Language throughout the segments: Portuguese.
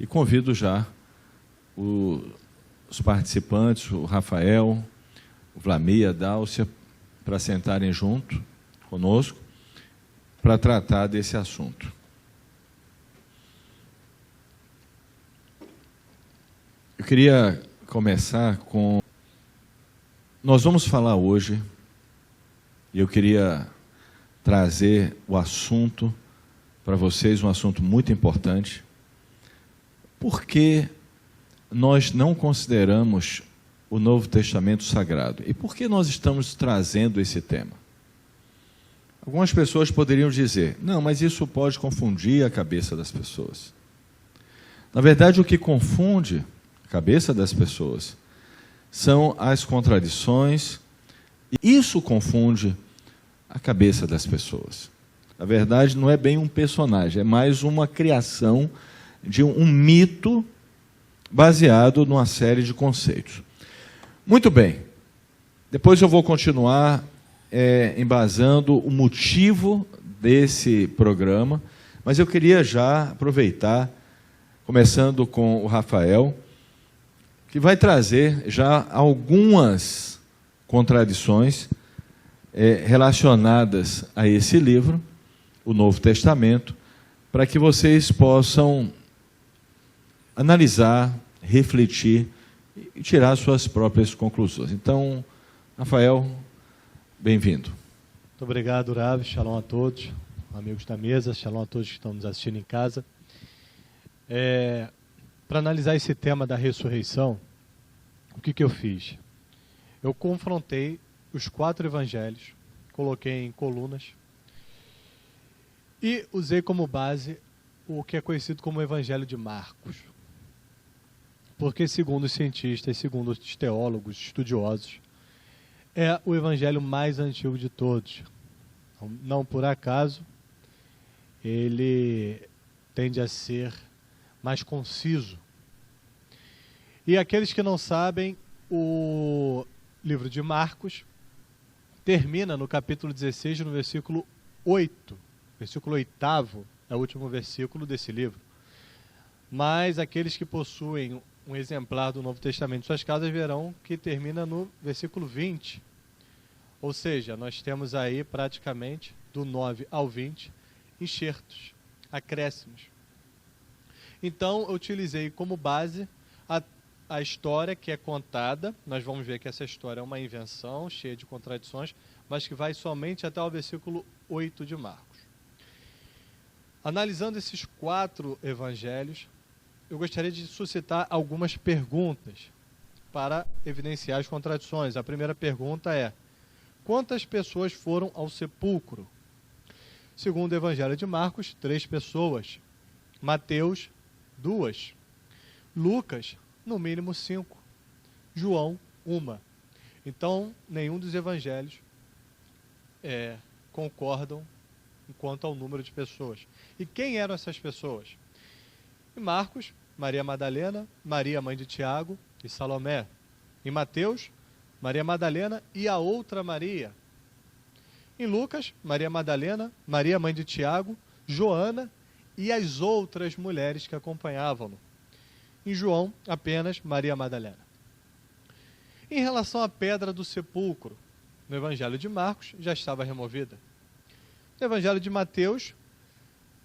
convido já os participantes, o Rafael, o Vlamir, a Dálcia, para sentarem junto conosco, para tratar desse assunto. Eu queria começar com... Nós vamos falar hoje, e eu queria trazer o assunto para vocês, um assunto muito importante. Por que nós não consideramos o Novo Testamento sagrado? E por que nós estamos trazendo esse tema? Algumas pessoas poderiam dizer, não, mas isso pode confundir a cabeça das pessoas. Na verdade, o que confunde a cabeça das pessoas são as contradições, e isso confunde a cabeça das pessoas. Na verdade, não é bem um personagem, é mais uma criação de um mito baseado numa série de conceitos. Muito bem, depois eu vou continuar embasando o motivo desse programa, mas eu queria já aproveitar, começando com o Rafael, que vai trazer já algumas contradições relacionadas a esse livro, o Novo Testamento, para que vocês possam analisar, refletir e tirar suas próprias conclusões. Então, Rafael, bem-vindo. Muito obrigado, Rav. Shalom a todos, amigos da mesa, shalom a todos que estão nos assistindo em casa. Para analisar esse tema da ressurreição, o que eu fiz? Eu confrontei os 4 evangelhos, coloquei em colunas e usei como base o que é conhecido como o Evangelho de Marcos. Porque, segundo os cientistas, segundo os teólogos, estudiosos, é o evangelho mais antigo de todos. Não por acaso, ele tende a ser mais conciso. E aqueles que não sabem, o livro de Marcos termina no capítulo 16, no versículo 8. Versículo 8º é o último versículo desse livro. Mas aqueles que possuem um exemplar do Novo Testamento em suas casas verão que termina no versículo 20. Ou seja, nós temos aí praticamente do 9 ao 20 enxertos, acréscimos. Então, eu utilizei como base a história que é contada. Nós vamos ver que essa história é uma invenção, cheia de contradições, mas que vai somente até o versículo 8 de Marcos. Analisando esses 4 evangelhos, eu gostaria de suscitar algumas perguntas para evidenciar as contradições. A primeira pergunta é: quantas pessoas foram ao sepulcro? Segundo o Evangelho de Marcos, 3 pessoas. Mateus, 2. Lucas, no mínimo 5. João, 1. Então, nenhum dos evangelhos concordam quanto ao número de pessoas. E quem eram essas pessoas? Em Marcos, Maria Madalena, Maria, mãe de Tiago, e Salomé. Em Mateus, Maria Madalena e a outra Maria. Em Lucas, Maria Madalena, Maria, mãe de Tiago, Joana e as outras mulheres que acompanhavam-no. Em João, apenas Maria Madalena. Em relação à pedra do sepulcro, no Evangelho de Marcos, já estava removida. No Evangelho de Mateus,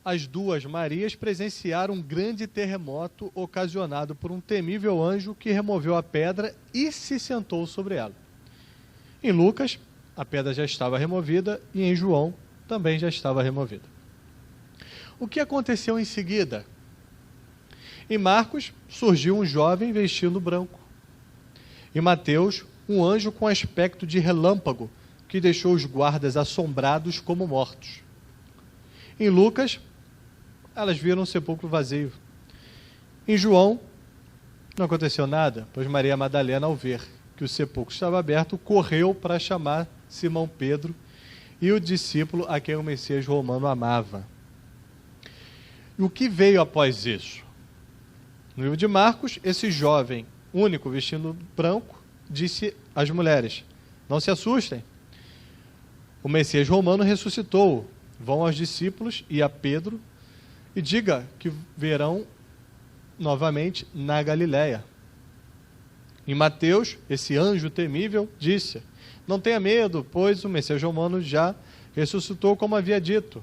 as 2 Marias presenciaram um grande terremoto ocasionado por um temível anjo que removeu a pedra e se sentou sobre ela. Em Lucas, a pedra já estava removida e em João também já estava removida. O que aconteceu em seguida? Em Marcos, surgiu um jovem vestindo branco. Em Mateus, um anjo com aspecto de relâmpago que deixou os guardas assombrados como mortos. Em Lucas, elas viram um sepulcro vazio. Em João, não aconteceu nada, pois Maria Madalena, ao ver que o sepulcro estava aberto, correu para chamar Simão Pedro e o discípulo a quem o Messias romano amava. E o que veio após isso? No livro de Marcos, esse jovem único vestindo branco disse às mulheres: não se assustem, o Messias romano ressuscitou. Vão aos discípulos e a Pedro e diga que verão novamente na Galiléia. Em Mateus, esse anjo temível disse: não tenha medo, pois o Messias romano já ressuscitou como havia dito.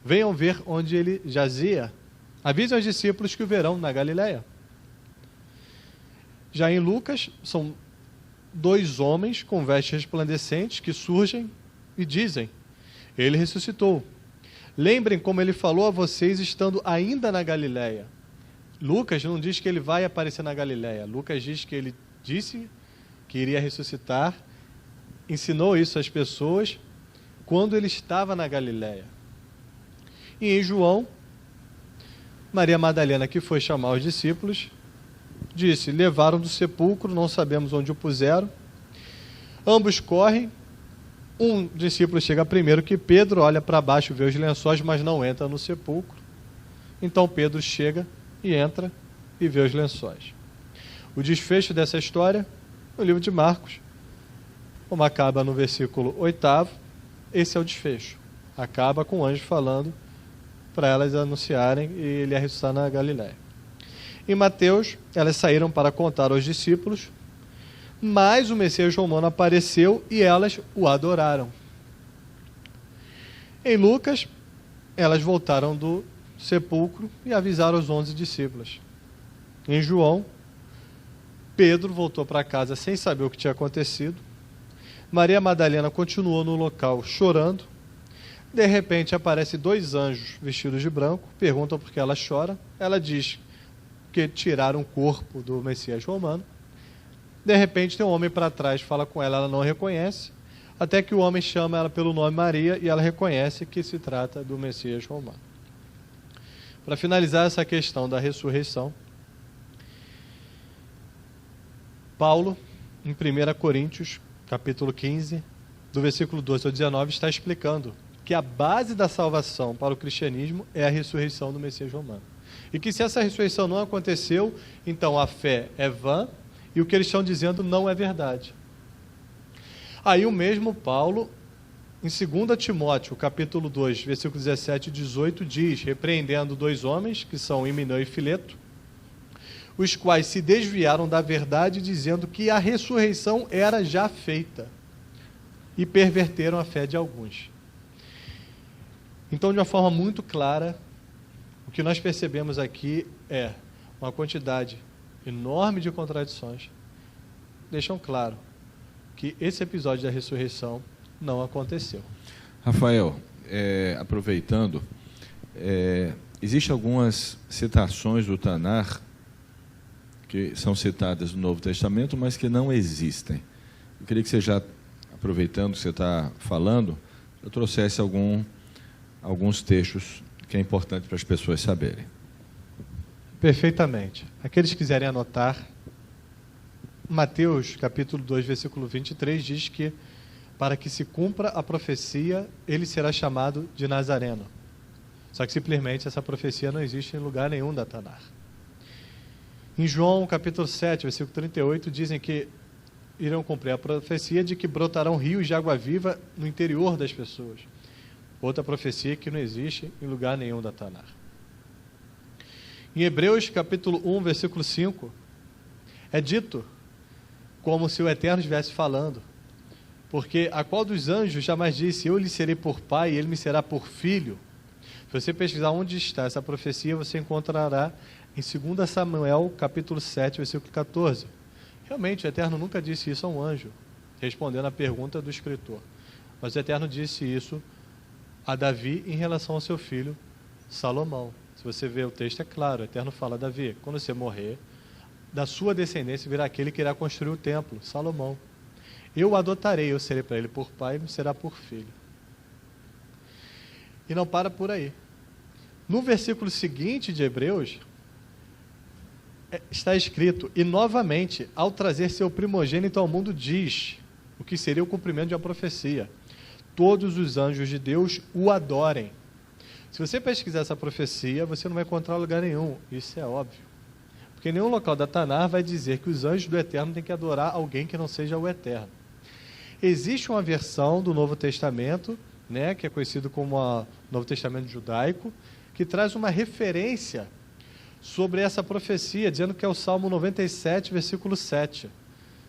Venham ver onde ele jazia. Avisem aos discípulos que o verão na Galiléia. Já em Lucas, são 2 homens com vestes resplandecentes que surgem e dizem: ele ressuscitou. Lembrem como ele falou a vocês estando ainda na Galiléia. Lucas não diz que ele vai aparecer na Galiléia. Lucas diz que ele disse que iria ressuscitar, ensinou isso às pessoas quando ele estava na Galiléia. E em João, Maria Madalena, que foi chamar os discípulos, disse: levaram do sepulcro, não sabemos onde o puseram. Ambos correm. Um discípulo chega primeiro que Pedro, olha para baixo, vê os lençóis, mas não entra no sepulcro. Então Pedro chega e entra e vê os lençóis. O desfecho dessa história, no livro de Marcos, como acaba no versículo 8º, esse é o desfecho. Acaba com o anjo falando para elas anunciarem e ele ia ressuscitar na Galiléia. Em Mateus, elas saíram para contar aos discípulos, mas o Messias romano apareceu e elas o adoraram. Em Lucas, elas voltaram do sepulcro e avisaram os 11 discípulos. Em João, Pedro voltou para casa sem saber o que tinha acontecido. Maria Madalena continuou no local chorando. De repente aparecem 2 anjos vestidos de branco, perguntam por que ela chora. Ela diz que tiraram o corpo do Messias romano. De repente tem um homem para trás, fala com ela, ela não reconhece, até que o homem chama ela pelo nome Maria e ela reconhece que se trata do Messias romano. Para finalizar essa questão da ressurreição, Paulo, em 1 Coríntios, capítulo 15, do versículo 12 ao 19, está explicando que a base da salvação para o cristianismo é a ressurreição do Messias romano. E que se essa ressurreição não aconteceu, então a fé é vã e o que eles estão dizendo não é verdade. Aí o mesmo Paulo, em 2 Timóteo, capítulo 2, versículos 17 e 18, diz, repreendendo 2 homens, que são Himeneu e Fileto, os quais se desviaram da verdade, dizendo que a ressurreição era já feita, e perverteram a fé de alguns. Então, de uma forma muito clara, o que nós percebemos aqui é uma quantidade enorme de contradições, deixam claro que esse episódio da ressurreição não aconteceu. Rafael, aproveitando, existem algumas citações do Tanar que são citadas no Novo Testamento, mas que não existem. Eu queria que você já, aproveitando que você está falando, eu trouxesse alguns textos que é importante para as pessoas saberem. Perfeitamente. Aqueles que quiserem anotar, Mateus, capítulo 2, versículo 23, diz que para que se cumpra a profecia, ele será chamado de Nazareno. Só que simplesmente essa profecia não existe em lugar nenhum da Tanar. Em João, capítulo 7, versículo 38, dizem que irão cumprir a profecia de que brotarão rios de água viva no interior das pessoas. Outra profecia que não existe em lugar nenhum da Tanar. Em Hebreus, capítulo 1, versículo 5, é dito como se o Eterno estivesse falando. Porque a qual dos anjos jamais disse, eu lhe serei por pai e ele me será por filho? Se você pesquisar onde está essa profecia, você encontrará em 2 Samuel, capítulo 7, versículo 14. Realmente, o Eterno nunca disse isso a um anjo, respondendo à pergunta do escritor. Mas o Eterno disse isso a Davi em relação ao seu filho Salomão. Se você ver o texto, é claro, o Eterno fala a Davi, quando você morrer, da sua descendência virá aquele que irá construir o templo, Salomão. Eu o adotarei, eu serei para ele por pai, ele será por filho. E não para por aí. No versículo seguinte de Hebreus, está escrito, e novamente, ao trazer seu primogênito ao mundo, diz, o que seria o cumprimento de uma profecia, todos os anjos de Deus o adorem. Se você pesquisar essa profecia, você não vai encontrar lugar nenhum, isso é óbvio. Porque nenhum local da Tanar vai dizer que os anjos do Eterno têm que adorar alguém que não seja o Eterno. Existe uma versão do Novo Testamento, que é conhecido como o Novo Testamento judaico, que traz uma referência sobre essa profecia, dizendo que é o Salmo 97, versículo 7.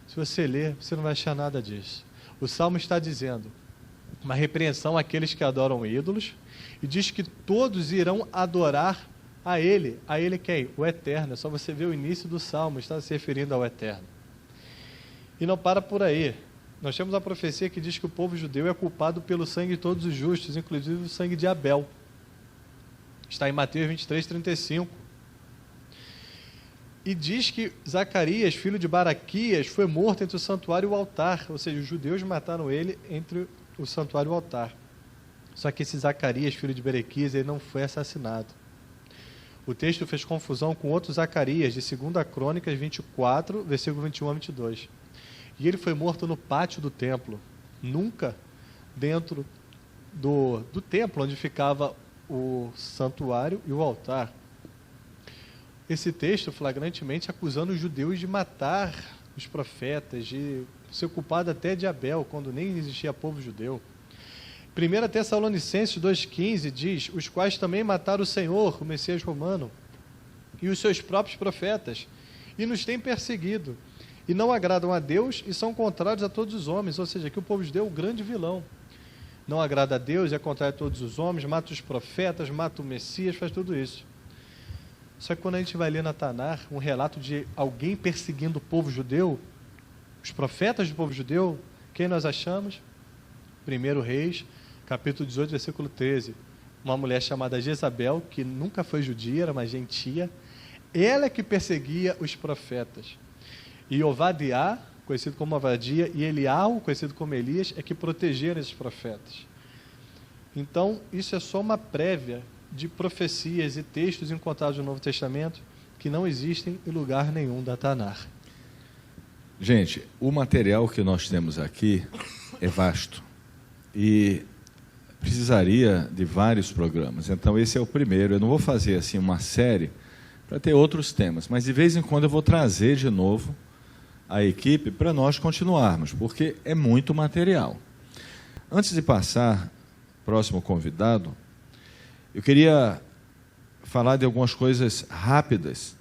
Se você ler, você não vai achar nada disso. O Salmo está dizendo uma repreensão àqueles que adoram ídolos, e diz que todos irão adorar a Ele. A Ele quem? O Eterno. É só você ver o início do Salmo, está se referindo ao Eterno. E não para por aí. Nós temos a profecia que diz que o povo judeu é culpado pelo sangue de todos os justos, inclusive o sangue de Abel. Está em Mateus 23, 35. E diz que Zacarias, filho de Baraquias, foi morto entre o santuário e o altar. Ou seja, os judeus mataram ele entre o santuário e o altar. Só que esse Zacarias, filho de Berequias, ele não foi assassinado. O texto fez confusão com outro Zacarias, de 2 Crônicas 24, versículo 21 a 22. E ele foi morto no pátio do templo, nunca dentro do templo, onde ficava o santuário e o altar. Esse texto flagrantemente acusando os judeus de matar os profetas, de ser culpado até de Abel, quando nem existia povo judeu. 1 Tessalonicenses 2,15 diz: os quais também mataram o Senhor, o Messias romano, e os seus próprios profetas, e nos têm perseguido, e não agradam a Deus, e são contrários a todos os homens. Ou seja, que o povo judeu é o grande vilão. Não agrada a Deus, é contrário a todos os homens, mata os profetas, mata o Messias, faz tudo isso. Só que quando a gente vai ler na Tanar um relato de alguém perseguindo o povo judeu, os profetas do povo judeu, quem nós achamos? 1 Reis, capítulo 18, versículo 13. Uma mulher chamada Jezabel, que nunca foi judia, era uma gentia, ela que perseguia os profetas. E Ovadiá, conhecido como Ovadia, e Eliau, conhecido como Elias, é que protegeram esses profetas. Então, isso é só uma prévia de profecias e textos encontrados no Novo Testamento que não existem em lugar nenhum da Tanar. Gente, o material que nós temos aqui é vasto e precisaria de vários programas. Então, esse é o primeiro. Eu não vou fazer assim uma série para ter outros temas, mas de vez em quando eu vou trazer de novo a equipe para nós continuarmos, porque é muito material. Antes de passar próximo convidado, eu queria falar de algumas coisas rápidas.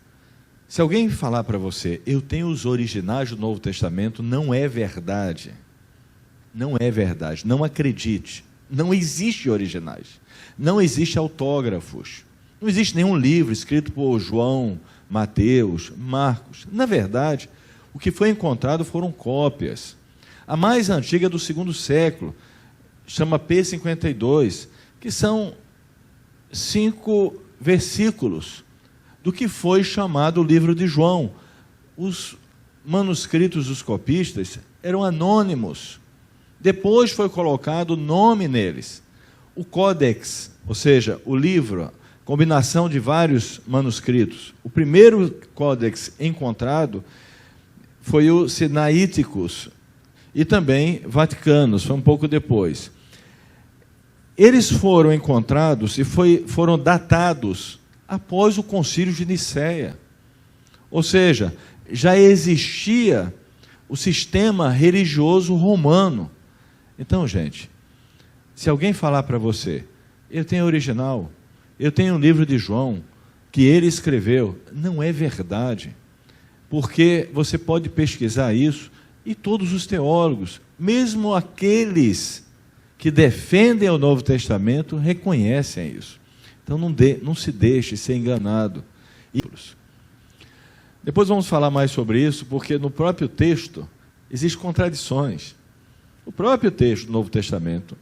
Se alguém falar para você, eu tenho os originais do Novo Testamento, não é verdade. Não é verdade, não acredite. Não existe originais, não existe autógrafos, não existe nenhum livro escrito por João, Mateus, Marcos. Na verdade, o que foi encontrado foram cópias. A mais antiga é do 2º século, chama P52, que são 5 versículos do que foi chamado o livro de João. Os manuscritos dos copistas eram anônimos. Depois foi colocado o nome neles. O códex, ou seja, o livro, combinação de vários manuscritos. O primeiro códex encontrado foi o Sinaíticos e também Vaticanos, foi um pouco depois. Eles foram encontrados e foram datados após o Concílio de Nicéia. Ou seja, já existia o sistema religioso romano. Então, gente, se alguém falar para você, eu tenho original, eu tenho um livro de João, que ele escreveu, não é verdade. Porque você pode pesquisar isso, e todos os teólogos, mesmo aqueles que defendem o Novo Testamento, reconhecem isso. Então, não se deixe ser enganado. Depois vamos falar mais sobre isso, porque no próprio texto existem contradições. O próprio texto do Novo Testamento,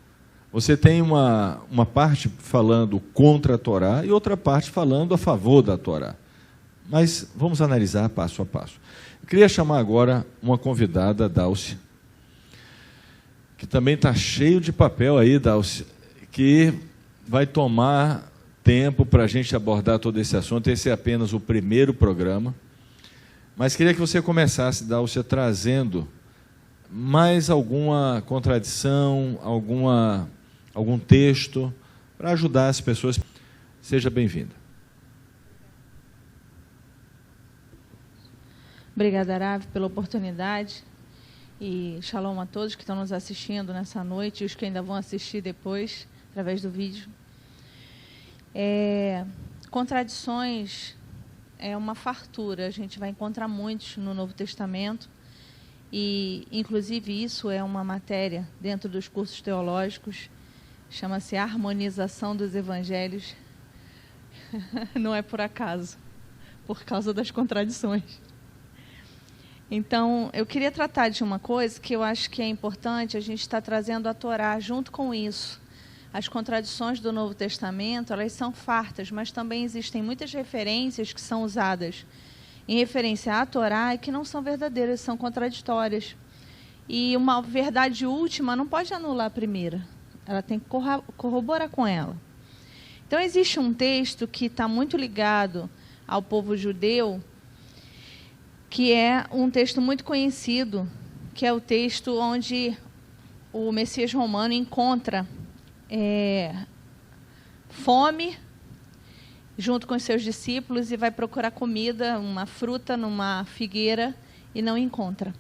você tem uma parte falando contra a Torá e outra parte falando a favor da Torá. Mas vamos analisar passo a passo. Eu queria chamar agora uma convidada, Dalcia, que também está cheio de papel aí, Dalcia, que vai tomar tempo para a gente abordar todo esse assunto. Esse é apenas o primeiro programa. Mas queria que você começasse, Dalcia, trazendo mais alguma contradição, algum texto, para ajudar as pessoas. Seja bem-vinda. Obrigada, Arav, pela oportunidade. E shalom a todos que estão nos assistindo nessa noite e os que ainda vão assistir depois, através do vídeo. Contradições é uma fartura. A gente vai encontrar muitos no Novo Testamento. E, inclusive, isso é uma matéria dentro dos cursos teológicos. Chama-se harmonização dos evangelhos. Não é por acaso, por causa das contradições. Então, eu queria tratar de uma coisa que eu acho que é importante, a gente está trazendo a Torá junto com isso. As contradições do Novo Testamento, elas são fartas, mas também existem muitas referências que são usadas em referência à Torá e que não são verdadeiras, são contraditórias. E uma verdade última não pode anular a primeira, ela tem que corroborar com ela. Então, existe um texto que está muito ligado ao povo judeu, que é um texto muito conhecido, que é o texto onde o Messias romano encontra fome junto com os seus discípulos e vai procurar comida, uma fruta numa figueira e não encontra.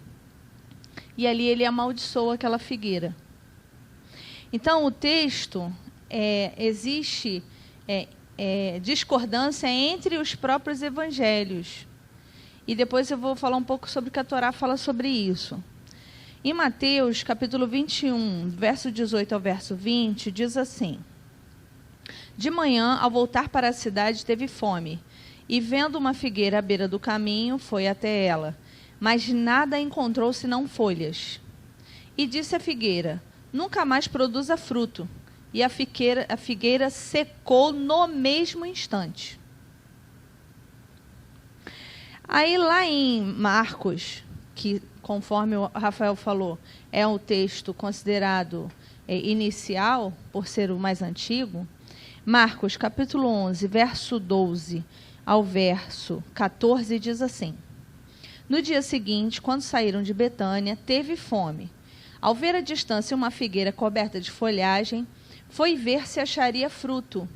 E ali ele amaldiçoa aquela figueira. Então, o texto, existe discordância entre os próprios evangelhos. E depois eu vou falar um pouco sobre o que a Torá fala sobre isso. Em Mateus, capítulo 21, verso 18 ao verso 20, diz assim: De manhã, ao voltar para a cidade, teve fome, e vendo uma figueira à beira do caminho, foi até ela, mas nada encontrou senão folhas. E disse à figueira: Nunca mais produza fruto. E a figueira secou no mesmo instante. Aí lá em Marcos, que conforme o Rafael falou, é um texto considerado inicial, por ser o mais antigo, Marcos capítulo 11, verso 12 ao verso 14, diz assim: No dia seguinte, quando saíram de Betânia, teve fome. Ao ver à distância uma figueira coberta de folhagem, foi ver se acharia fruto,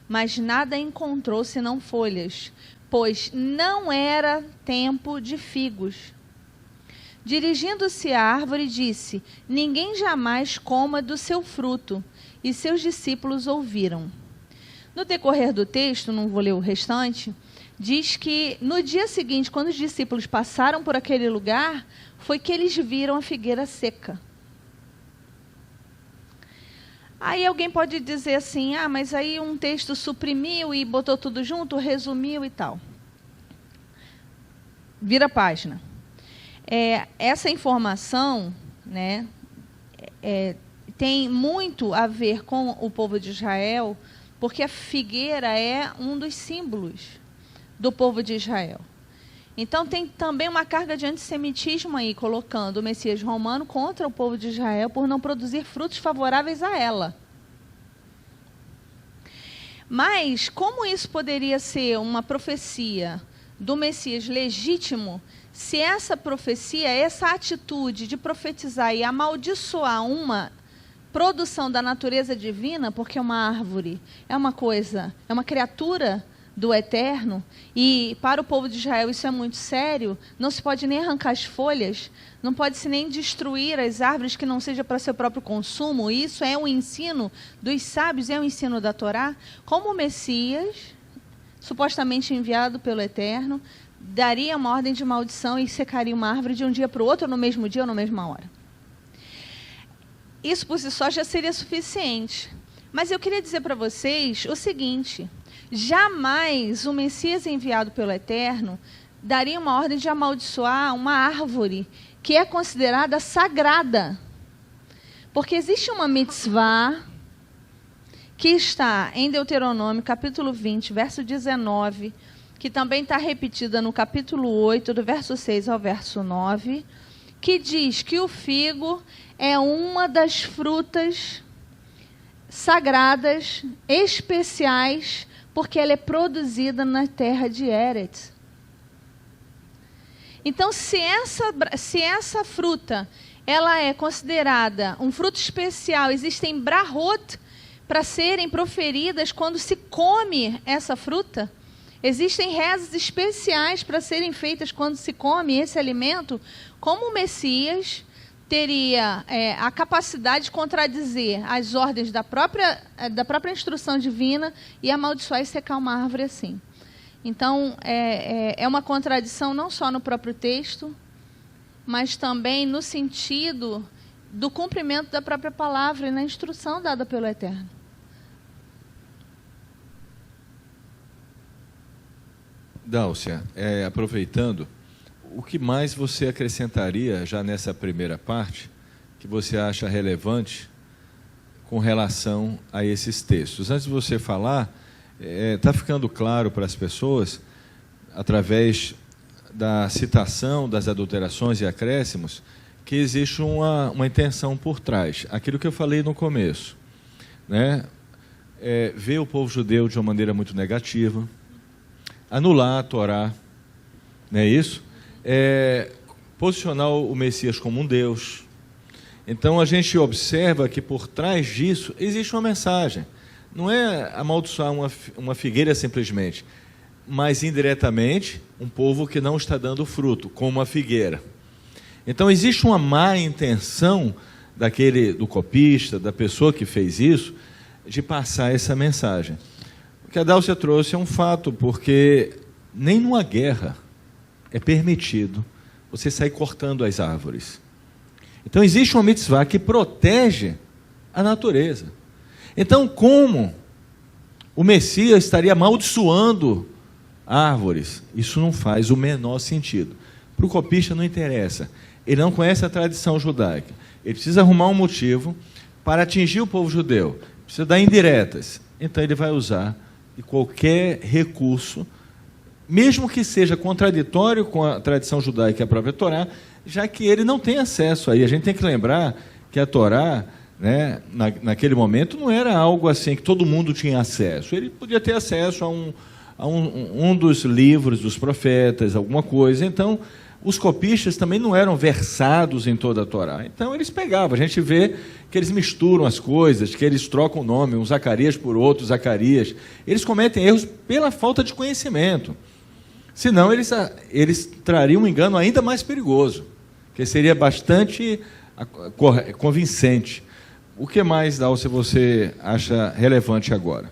mas nada encontrou senão folhas, pois não era tempo de figos. Dirigindo-se à árvore, disse: Ninguém jamais coma do seu fruto. E seus discípulos ouviram. No decorrer do texto, não vou ler o restante, diz que no dia seguinte, quando os discípulos passaram por aquele lugar, foi que eles viram a figueira seca. Aí alguém pode dizer assim: mas aí um texto suprimiu e botou tudo junto, resumiu e tal. Vira a página. Essa informação, né, tem muito a ver com o povo de Israel, porque a figueira é um dos símbolos do povo de Israel. Então tem também uma carga de antissemitismo aí, colocando o Messias romano contra o povo de Israel por não produzir frutos favoráveis a ela. Mas como isso poderia ser uma profecia do Messias legítimo, se essa profecia, essa atitude de profetizar e amaldiçoar uma produção da natureza divina, porque uma árvore é uma coisa, é uma criatura do eterno, e para o povo de Israel isso é muito sério, não se pode nem arrancar as folhas, não pode-se nem destruir as árvores que não seja para seu próprio consumo. Isso é um ensino dos sábios, é um ensino da Torá. Como o Messias, supostamente enviado pelo Eterno, daria uma ordem de maldição e secaria uma árvore de um dia para o outro, no mesmo dia ou na mesma hora. Isso por si só já seria suficiente. Mas eu queria dizer para vocês o seguinte: jamais o Messias enviado pelo Eterno daria uma ordem de amaldiçoar uma árvore que é considerada sagrada. Porque existe uma mitzvah que está em Deuteronômio, capítulo 20, verso 19, que também está repetida no capítulo 8, do verso 6 ao verso 9, que diz que o figo é uma das frutas sagradas, especiais, porque ela é produzida na terra de Eretz. Então, se essa fruta ela é considerada um fruto especial, existem brahot para serem proferidas quando se come essa fruta, existem rezas especiais para serem feitas quando se come esse alimento, como o Messias teria a capacidade de contradizer as ordens da própria instrução divina e amaldiçoar e secar uma árvore assim. Então, é uma contradição não só no próprio texto, mas também no sentido do cumprimento da própria palavra e na instrução dada pelo Eterno. Dálcia, aproveitando, o que mais você acrescentaria já nessa primeira parte que você acha relevante com relação a esses textos? Antes de você falar, está ficando claro para as pessoas, através da citação das adulterações e acréscimos, que existe uma intenção por trás. Aquilo que eu falei no começo, né? Ver o povo judeu de uma maneira muito negativa, anular a Torá, não é isso? Posicionar o Messias como um Deus. Então a gente observa que por trás disso existe uma mensagem. Não é amaldiçoar uma figueira simplesmente, mas indiretamente um povo que não está dando fruto, como a figueira. Então existe uma má intenção do copista, da pessoa que fez isso, de passar essa mensagem. O que a Dálcia trouxe é um fato, porque nem numa guerra é permitido você sair cortando as árvores. Então existe uma mitzvah que protege a natureza. Então, como o Messias estaria amaldiçoando árvores? Isso não faz o menor sentido. Para o copista não interessa. Ele não conhece a tradição judaica. Ele precisa arrumar um motivo para atingir o povo judeu. Precisa dar indiretas. Então ele vai usar de qualquer recurso, mesmo que seja contraditório com a tradição judaica e a própria Torá, já que ele não tem acesso aí. A gente tem que lembrar que a Torá, né, naquele momento, não era algo assim que todo mundo tinha acesso. Ele podia ter acesso a um dos livros dos profetas, alguma coisa. Então, os copistas também não eram versados em toda a Torá. Então, eles pegavam. A gente vê que eles misturam as coisas, que eles trocam o nome, um Zacarias por outro Zacarias. Eles cometem erros pela falta de conhecimento. Senão, eles trariam um engano ainda mais perigoso, que seria bastante convincente. O que mais, Dálcia, você acha relevante agora?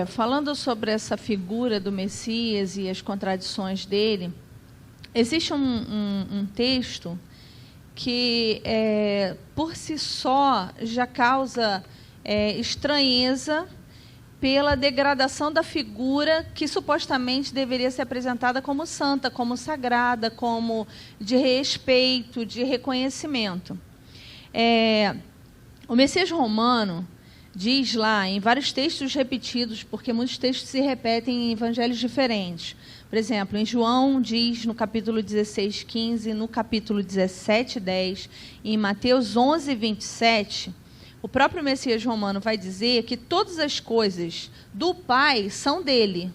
Falando sobre essa figura do Messias e as contradições dele, existe um texto que, por si só, já causa estranheza pela degradação da figura que supostamente deveria ser apresentada como santa, como sagrada, como de respeito, de reconhecimento. O Messias romano diz lá, em vários textos repetidos, porque muitos textos se repetem em evangelhos diferentes. Por exemplo, em João diz no capítulo 16, 15, no capítulo 17, 10, e em Mateus 11, 27, o próprio Messias romano vai dizer que todas as coisas do Pai são dele,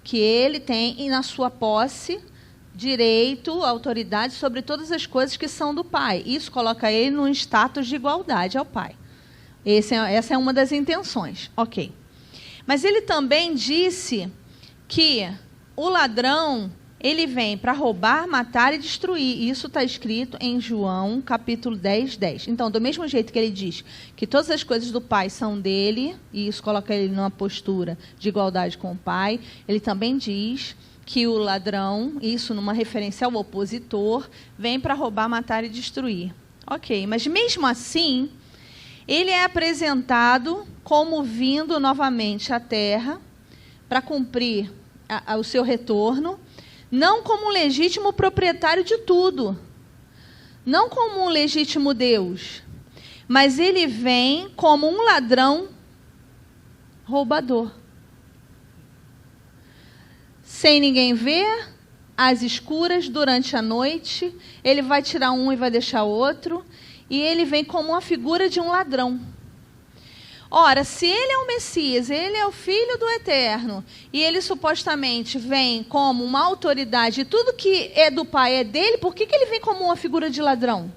que ele tem na sua posse direito, autoridade sobre todas as coisas que são do Pai. Isso coloca ele num status de igualdade ao Pai. Essa é uma das intenções. Ok. Mas ele também disse que o ladrão, ele vem para roubar, matar e destruir. Isso está escrito em João, capítulo 10, 10. Então, do mesmo jeito que ele diz que todas as coisas do Pai são dele, e isso coloca ele numa postura de igualdade com o Pai, ele também diz que o ladrão, isso numa referência ao opositor, vem para roubar, matar e destruir. Ok, mas mesmo assim, ele é apresentado como vindo novamente à Terra para cumprir o seu retorno, não como um legítimo proprietário de tudo, não como um legítimo Deus, mas ele vem como um ladrão roubador. Sem ninguém ver, às escuras, durante a noite, ele vai tirar um e vai deixar outro, e ele vem como uma figura de um ladrão. Ora, se ele é o Messias, ele é o Filho do Eterno, e ele supostamente vem como uma autoridade, e tudo que é do Pai é dele, por que ele vem como uma figura de ladrão?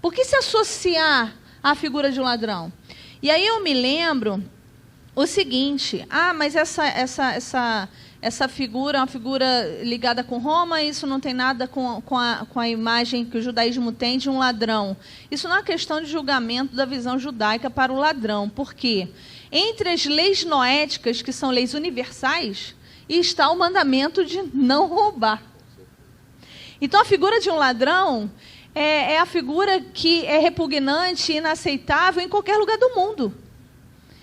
Por que se associar à figura de um ladrão? E aí eu me lembro o seguinte: mas essa figura é uma figura ligada com Roma, isso não tem nada com a imagem que o judaísmo tem de um ladrão. Isso não é uma questão de julgamento da visão judaica para o ladrão. Por quê? Entre as leis noéticas, que são leis universais, está o mandamento de não roubar. Então, a figura de um ladrão é a figura que é repugnante, inaceitável em qualquer lugar do mundo.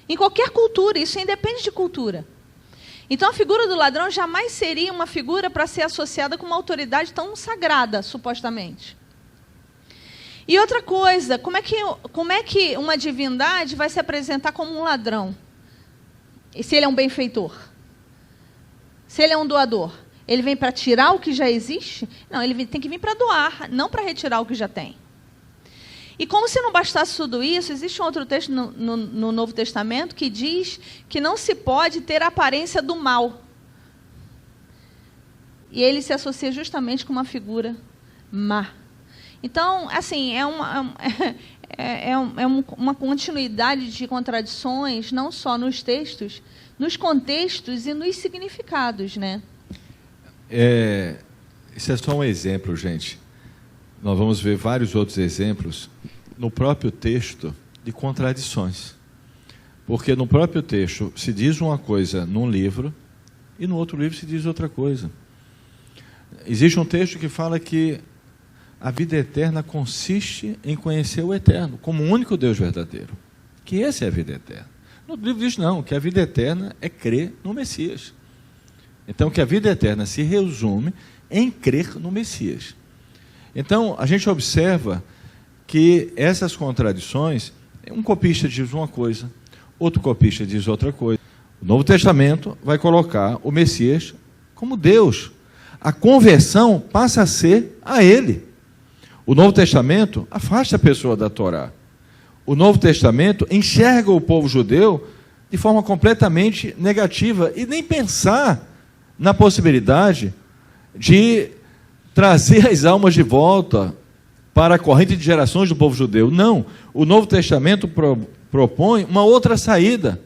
Em qualquer cultura, isso independe de cultura. Então, a figura do ladrão jamais seria uma figura para ser associada com uma autoridade tão sagrada, supostamente. E outra coisa, como é que uma divindade vai se apresentar como um ladrão? E se ele é um benfeitor? Se ele é um doador? Ele vem para tirar o que já existe? Não, ele tem que vir para doar, não para retirar o que já tem. E como se não bastasse tudo isso, existe um outro texto no Novo Testamento que diz que não se pode ter a aparência do mal. E ele se associa justamente com uma figura má. Então, assim, uma continuidade de contradições, não só nos textos, nos contextos e nos significados, né? Esse é só um exemplo, gente. Nós vamos ver vários outros exemplos no próprio texto de contradições. Porque no próprio texto se diz uma coisa num livro e no outro livro se diz outra coisa. Existe um texto que fala que a vida eterna consiste em conhecer o eterno, como o único Deus verdadeiro. Que essa é a vida eterna. No outro livro diz não, que a vida eterna é crer no Messias. Então, que a vida eterna se resume em crer no Messias. Então, a gente observa que essas contradições, um copista diz uma coisa, outro copista diz outra coisa. O Novo Testamento vai colocar o Messias como Deus. A conversão passa a ser a Ele. O Novo Testamento afasta a pessoa da Torá. O Novo Testamento enxerga o povo judeu de forma completamente negativa e nem pensar na possibilidade de trazer as almas de volta para a corrente de gerações do povo judeu. Não, o Novo Testamento propõe uma outra saída,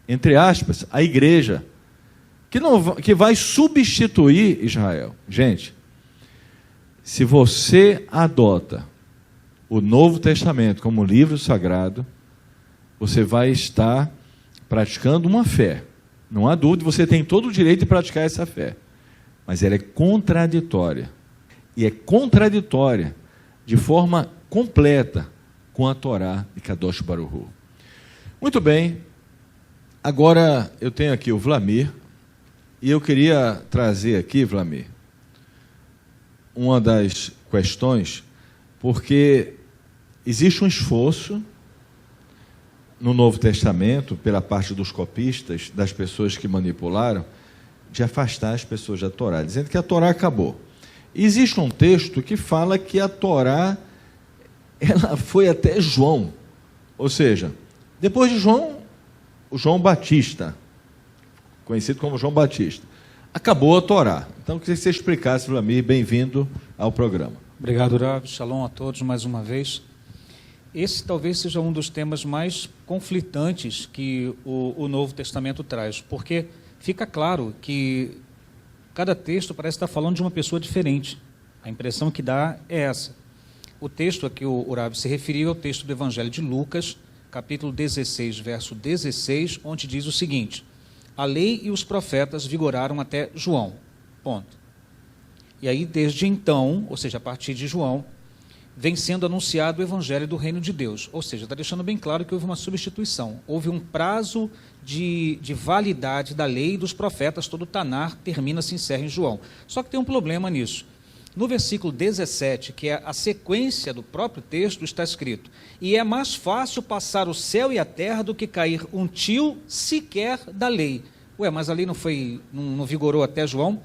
entre aspas, a igreja, que vai substituir Israel. Gente, se você adota o Novo Testamento como livro sagrado, você vai estar praticando uma fé. Não há dúvida, você tem todo o direito de praticar essa fé. Mas ela é contraditória. E é contraditória de forma completa com a Torá de Kadosh Baruch Hu. Muito bem, agora eu tenho aqui o Vlamir, e eu queria trazer aqui, Vlamir, uma das questões, porque existe um esforço no Novo Testamento, pela parte dos copistas, das pessoas que manipularam, de afastar as pessoas da Torá, dizendo que a Torá acabou. Existe um texto que fala que a Torá ela foi até João, ou seja, depois de João, o João Batista, conhecido como João Batista, acabou a Torá. Então, eu queria que você explicasse, Vlamir, bem-vindo ao programa. Obrigado, Rav. Shalom a todos mais uma vez. Esse talvez seja um dos temas mais conflitantes que o Novo Testamento traz, porque fica claro que cada texto parece estar falando de uma pessoa diferente. A impressão que dá é essa. O texto a que o Rav se referiu é o texto do Evangelho de Lucas, capítulo 16, verso 16, onde diz o seguinte: a lei e os profetas vigoraram até João. Ponto. E aí, desde então, ou seja, a partir de João, vem sendo anunciado o Evangelho do Reino de Deus. Ou seja, está deixando bem claro que houve uma substituição. Houve um prazo de validade da lei e dos profetas, todo o Tanar termina, se encerra em João. Só que tem um problema nisso. No versículo 17, que é a sequência do próprio texto, está escrito: e é mais fácil passar o céu e a terra do que cair um tio sequer da lei. Ué, mas a lei não vigorou até João?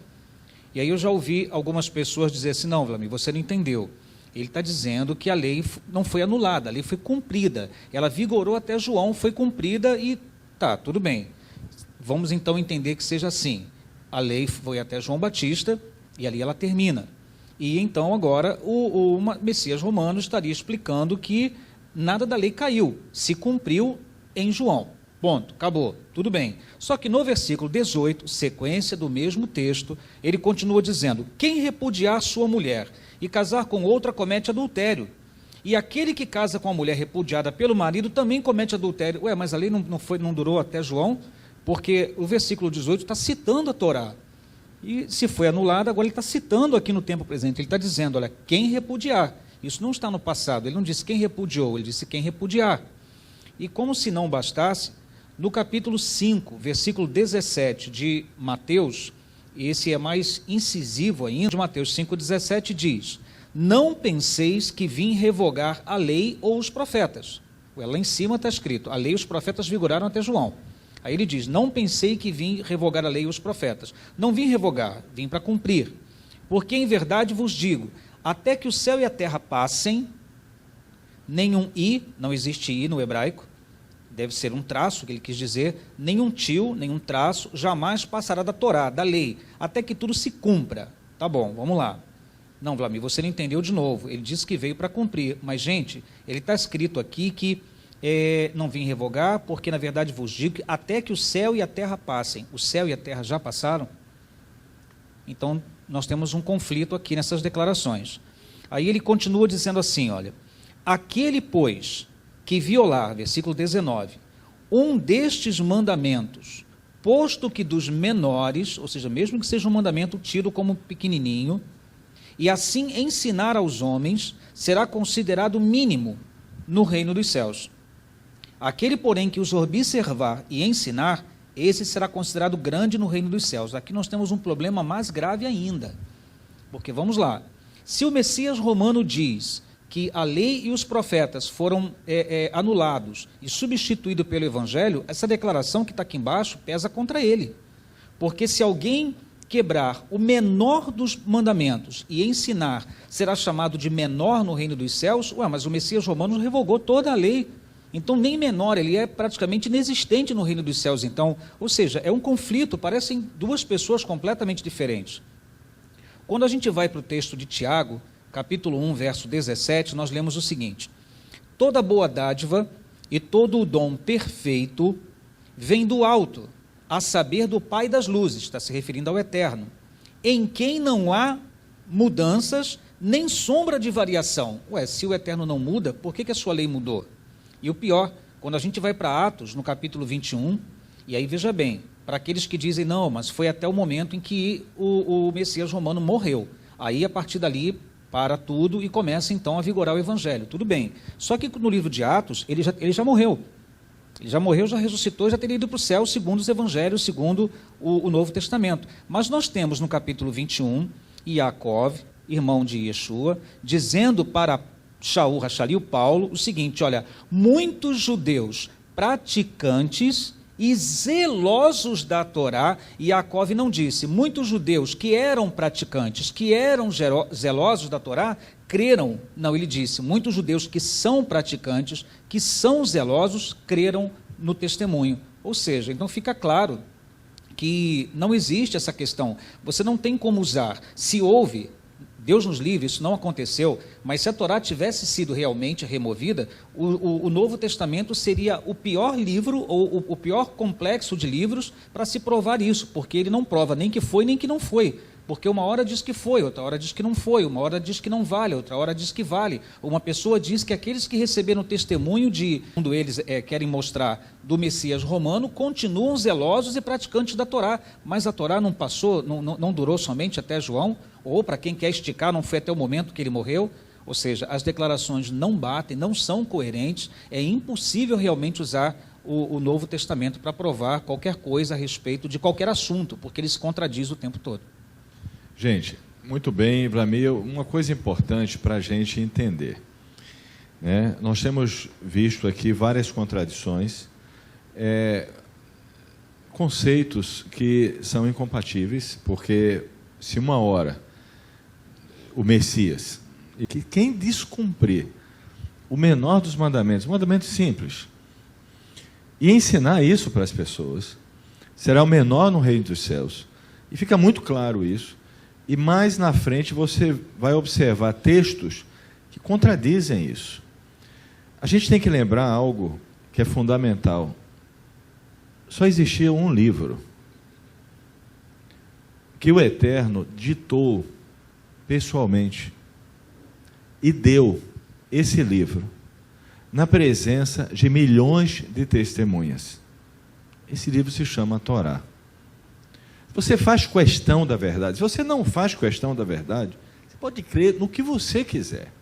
E aí eu já ouvi algumas pessoas dizer assim: não, Vlamir, você não entendeu. Ele está dizendo que a lei não foi anulada, a lei foi cumprida. Ela vigorou até João, foi cumprida e tá, tudo bem. Vamos então entender que seja assim. A lei foi até João Batista e ali ela termina. E então agora o Messias romano estaria explicando que nada da lei caiu, se cumpriu em João. Ponto, acabou, tudo bem. Só que no versículo 18, sequência do mesmo texto, ele continua dizendo: quem repudiar sua mulher e casar com outra comete adultério. E aquele que casa com a mulher repudiada pelo marido também comete adultério. Ué, mas a lei não durou até João? Porque o versículo 18 está citando a Torá. E se foi anulada, agora ele está citando aqui no tempo presente. Ele está dizendo, olha, quem repudiar. Isso não está no passado. Ele não disse quem repudiou, ele disse quem repudiar. E como se não bastasse, no capítulo 5, versículo 17 de Mateus, esse é mais incisivo ainda, de Mateus 5,17 diz: não penseis que vim revogar a lei ou os profetas. Ué, lá em cima está escrito, a lei e os profetas vigoraram até João. Aí ele diz, não pensei que vim revogar a lei e os profetas. Não vim revogar, vim para cumprir. Porque em verdade vos digo, até que o céu e a terra passem, nenhum i, não existe i no hebraico, deve ser um traço que ele quis dizer, nenhum tio, nenhum traço, jamais passará da Torá, da lei, até que tudo se cumpra. Tá bom, vamos lá. Não, Vlamir, você não entendeu de novo. Ele disse que veio para cumprir. Mas, gente, ele está escrito aqui que não vim revogar, porque, na verdade, vos digo que até que o céu e a terra passem. O céu e a terra já passaram? Então, nós temos um conflito aqui nessas declarações. Aí ele continua dizendo assim, olha, aquele, pois, que violar, versículo 19, um destes mandamentos, posto que dos menores, ou seja, mesmo que seja um mandamento tido como pequenininho, e assim ensinar aos homens, será considerado mínimo no reino dos céus. Aquele, porém, que os observar e ensinar, esse será considerado grande no reino dos céus. Aqui nós temos um problema mais grave ainda, porque vamos lá, se o Messias romano diz que a lei e os profetas foram anulados e substituídos pelo Evangelho, essa declaração que está aqui embaixo pesa contra ele, porque se alguém quebrar o menor dos mandamentos e ensinar, será chamado de menor no reino dos céus. Ué, mas o Messias romano revogou toda a lei, então nem menor, ele é praticamente inexistente no reino dos céus. Então, ou seja, é um conflito, parecem duas pessoas completamente diferentes. Quando a gente vai para o texto de Tiago, capítulo 1, verso 17, nós lemos o seguinte: toda boa dádiva e todo o dom perfeito vem do alto, a saber, do Pai das luzes, está se referindo ao Eterno, em quem não há mudanças, nem sombra de variação. Ué, se o Eterno não muda, por que a sua lei mudou? E o pior, quando a gente vai para Atos, no capítulo 21, e aí veja bem, para aqueles que dizem, não, mas foi até o momento em que o Messias romano morreu, aí a partir dali para tudo e começa então a vigorar o Evangelho, tudo bem. Só que no livro de Atos, ele já morreu. Ele já morreu, já ressuscitou, já teria ido para o céu, segundo os evangelhos, segundo o Novo Testamento. Mas nós temos no capítulo 21, Iacov, irmão de Yeshua, dizendo para Shaul Rachali, o Paulo, o seguinte, olha, muitos judeus praticantes e zelosos da Torá, Iacov não disse, muitos judeus que eram praticantes, que eram zelosos da Torá, creram, não, ele disse, muitos judeus que são praticantes, que são zelosos, creram no testemunho. Ou seja, então fica claro que não existe essa questão, você não tem como usar, se houve, Deus nos livre, isso não aconteceu, mas se a Torá tivesse sido realmente removida, o Novo Testamento seria o pior livro, ou o pior complexo de livros para se provar isso, porque ele não prova nem que foi, nem que não foi. Porque uma hora diz que foi, outra hora diz que não foi, uma hora diz que não vale, outra hora diz que vale. Uma pessoa diz que aqueles que receberam o testemunho de, quando eles querem mostrar do Messias romano, continuam zelosos e praticantes da Torá. Mas a Torá não passou, não durou somente até João, ou para quem quer esticar, não foi até o momento que ele morreu. Ou seja, as declarações não batem, não são coerentes, é impossível realmente usar o Novo Testamento para provar qualquer coisa a respeito de qualquer assunto, porque ele se contradiz o tempo todo. Gente, muito bem, Vlamir, uma coisa importante para a gente entender, né? Nós temos visto aqui várias contradições, conceitos que são incompatíveis, porque se uma hora o Messias, e que quem descumprir o menor dos mandamentos, um mandamento simples, e ensinar isso para as pessoas, será o menor no reino dos céus, e fica muito claro isso. E mais na frente você vai observar textos que contradizem isso. A gente tem que lembrar algo que é fundamental. só existia um livro que o Eterno ditou pessoalmente e deu esse livro na presença de milhões de testemunhas. Esse livro se chama Torá. Você faz questão da verdade. Se você não faz questão da verdade, você pode crer no que você quiser.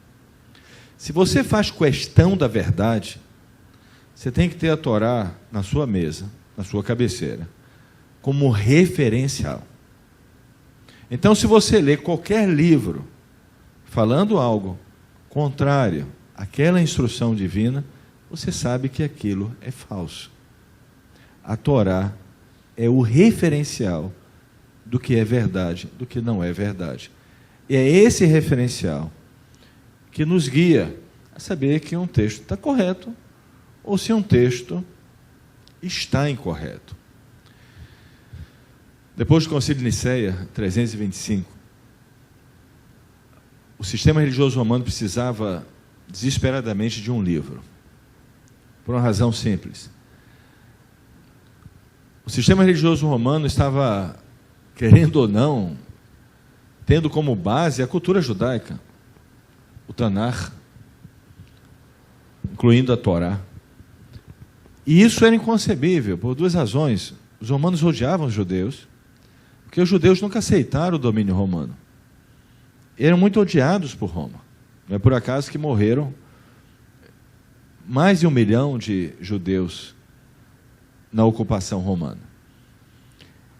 Se você faz questão da verdade, você tem que ter a Torá na sua mesa, na sua cabeceira, como referencial. Então, se você ler qualquer livro falando algo contrário àquela instrução divina, você sabe que aquilo é falso. A Torá é o referencial do que é verdade, do que não é verdade. E é esse referencial que nos guia a saber que um texto está correto ou se um texto está incorreto. Depois do Concílio de Nicéia, 325, o sistema religioso romano precisava desesperadamente de um livro, por uma razão simples. O sistema religioso romano estava, querendo ou não, tendo como base a cultura judaica, o Tanar, incluindo a Torá. E isso era inconcebível, por duas razões. Os romanos odiavam os judeus, porque os judeus nunca aceitaram o domínio romano. Eram muito odiados por Roma. Não é por acaso que morreram mais de 1 milhão de judeus na ocupação romana.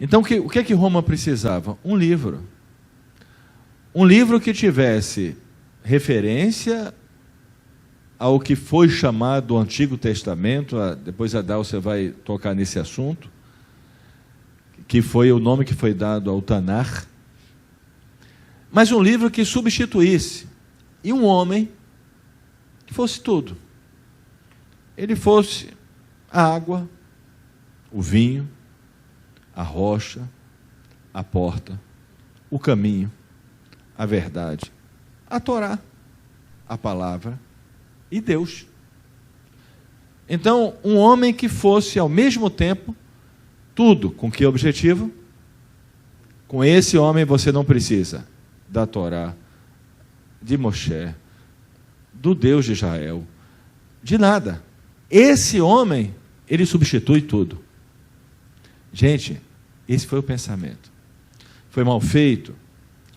Então, o que é que Roma precisava? Um livro. Um livro que tivesse referência ao que foi chamado o Antigo Testamento, depois a Dálcia vai tocar nesse assunto, que foi o nome que foi dado ao Tanar, mas um livro que substituísse, e um homem que fosse tudo. Ele fosse a água, o vinho, a rocha, a porta, o caminho, a verdade, a Torá, a palavra e Deus. Então, um homem que fosse ao mesmo tempo tudo. Com que objetivo? Com esse homem você não precisa da Torá, de Moshe, do Deus de Israel, de nada. Esse homem, ele substitui tudo. Gente, esse foi o pensamento. Foi mal feito,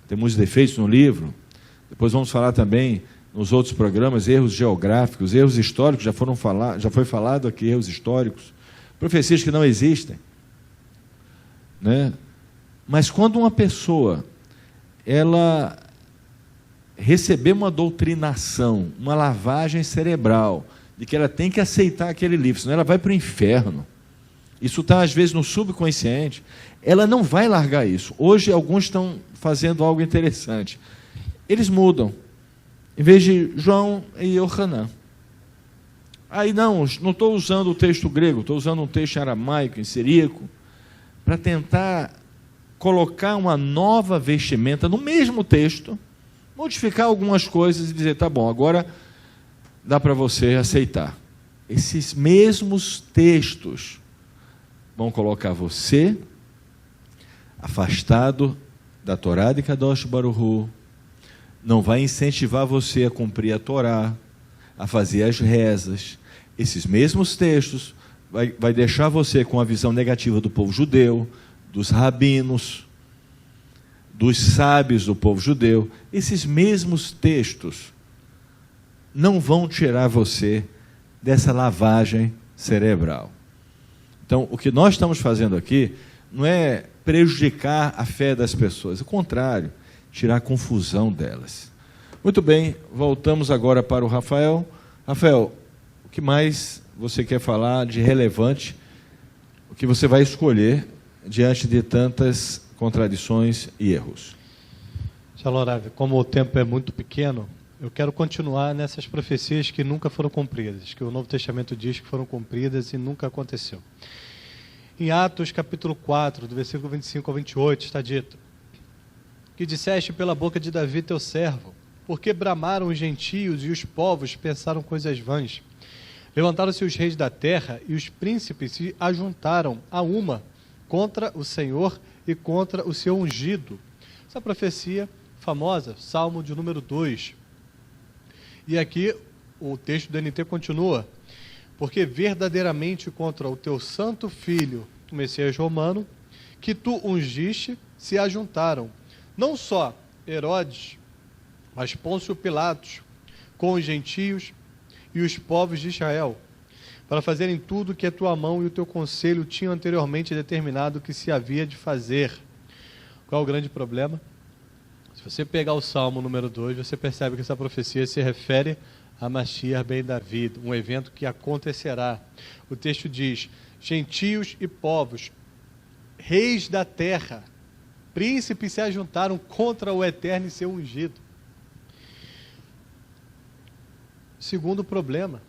tem muitos defeitos no livro. Depois vamos falar também nos outros programas, erros geográficos, erros históricos, já foi falado aqui, erros históricos, profecias que não existem, né? Mas quando uma pessoa ela receber uma doutrinação, uma lavagem cerebral, de que ela tem que aceitar aquele livro, senão ela vai para o inferno. Isso está, às vezes, no subconsciente. Ela não vai largar isso. Hoje, alguns estão fazendo algo interessante. Eles mudam. Em vez de João e Yohanan. Aí, não estou usando o texto grego, estou usando um texto em aramaico, em siríaco, para tentar colocar uma nova vestimenta no mesmo texto, modificar algumas coisas e dizer, tá bom, agora dá para você aceitar. Esses mesmos textos vão colocar você afastado da Torá de Kadosh Baruch Hu, não vai incentivar você a cumprir a Torá, a fazer as rezas. Esses mesmos textos vai deixar você com a visão negativa do povo judeu, dos rabinos, dos sábios do povo judeu. Esses mesmos textos não vão tirar você dessa lavagem cerebral. Então, o que nós estamos fazendo aqui não é prejudicar a fé das pessoas, ao contrário, tirar a confusão delas. Muito bem, voltamos agora para o Rafael. Rafael, o que mais você quer falar de relevante, o que você vai escolher diante de tantas contradições e erros? Shalom Rav, como o tempo é muito pequeno, eu quero continuar nessas profecias que nunca foram cumpridas, que o Novo Testamento diz que foram cumpridas e nunca aconteceu. Em Atos capítulo 4, do versículo 25 ao 28, está dito: que disseste pela boca de Davi teu servo, porque bramaram os gentios e os povos pensaram coisas vãs. Levantaram-se os reis da terra e os príncipes se ajuntaram a uma contra o Senhor e contra o seu ungido. Essa profecia famosa, Salmo de número 2. E aqui o texto do NT continua. Porque verdadeiramente contra o teu santo filho, o Messias romano, que tu ungiste, se ajuntaram, não só Herodes, mas Pôncio Pilatos, com os gentios e os povos de Israel, para fazerem tudo que a tua mão e o teu conselho tinham anteriormente determinado que se havia de fazer. Qual é o grande problema? Se você pegar o Salmo número 2, você percebe que essa profecia se refere a Mashiach ben David, um evento que acontecerá. O texto diz, gentios e povos, reis da terra, príncipes se ajuntaram contra o eterno e seu ungido. Segundo problema,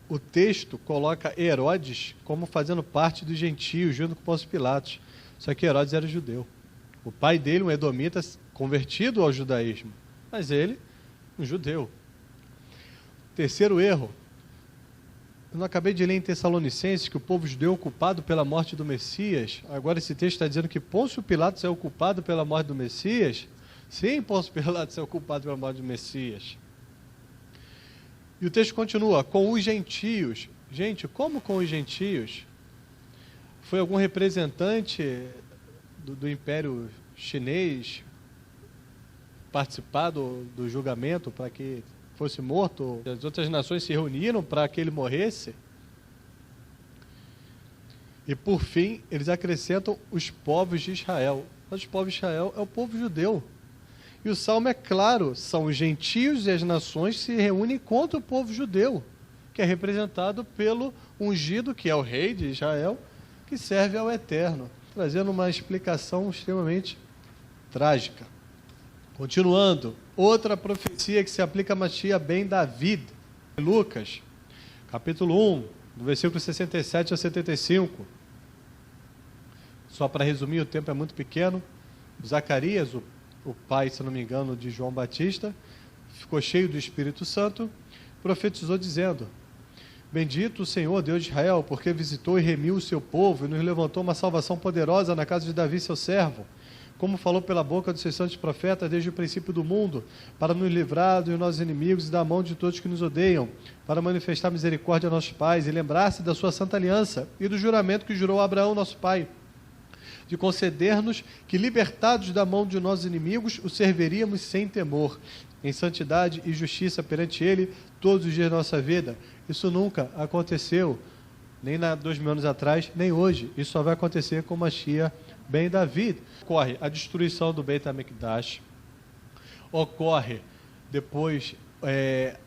o texto coloca Herodes como fazendo parte dos gentios, junto com Pôncio Pilatos. Só que Herodes era judeu. O pai dele, um edomita, convertido ao judaísmo. Mas ele, um judeu. Terceiro erro. Eu não acabei de ler em Tessalonicenses que o povo judeu é o culpado pela morte do Messias. Agora esse texto está dizendo que Pôncio Pilatos é o culpado pela morte do Messias. Sim, Pôncio Pilatos é o culpado pela morte do Messias. E o texto continua, com os gentios. Gente, como com os gentios? Foi algum representante do Império Chinês participar do julgamento para que fosse morto? As outras nações se reuniram para que ele morresse? E por fim, eles acrescentam os povos de Israel. Mas os povos de Israel é o povo judeu. E o Salmo é claro, são os gentios e as nações que se reúnem contra o povo judeu, que é representado pelo ungido, que é o rei de Israel, que serve ao Eterno, trazendo uma explicação extremamente trágica. Continuando, outra profecia que se aplica a Mashiach ben David, Lucas, capítulo 1, do versículo 67 a 75. Só para resumir, o tempo é muito pequeno. Zacarias, o pai, se não me engano, de João Batista, ficou cheio do Espírito Santo, profetizou dizendo, bendito o Senhor, Deus de Israel, porque visitou e remiu o seu povo e nos levantou uma salvação poderosa na casa de Davi, seu servo, como falou pela boca dos seus santos profetas desde o princípio do mundo, para nos livrar dos nossos inimigos e da mão de todos que nos odeiam, para manifestar misericórdia a nossos pais e lembrar-se da sua santa aliança e do juramento que jurou a Abraão, nosso pai, de conceder-nos que, libertados da mão de nossos inimigos, o serviríamos sem temor, em santidade e justiça perante Ele, todos os dias da nossa vida. Isso nunca aconteceu, nem 2000 anos atrás, nem hoje. Isso só vai acontecer com Mashiach ben David. Ocorre a destruição do Beit HaMikdash, ocorre depois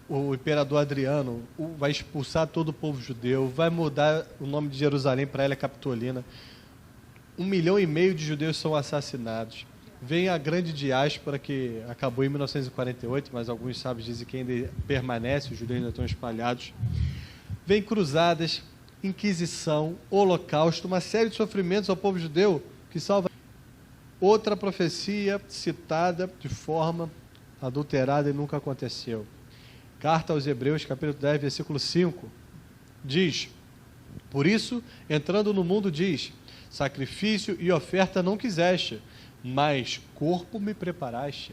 o imperador Adriano vai expulsar todo o povo judeu, vai mudar o nome de Jerusalém para Hélia Capitolina. 1,5 milhão de judeus são assassinados. Vem a grande diáspora que acabou em 1948, mas alguns sábios dizem que ainda permanece, os judeus ainda estão espalhados. Vem cruzadas, Inquisição, Holocausto, uma série de sofrimentos ao povo judeu que salva. Outra profecia citada de forma adulterada e nunca aconteceu. Carta aos Hebreus, capítulo 10, versículo 5, diz, por isso, entrando no mundo, diz, sacrifício e oferta não quiseste, mas corpo me preparaste.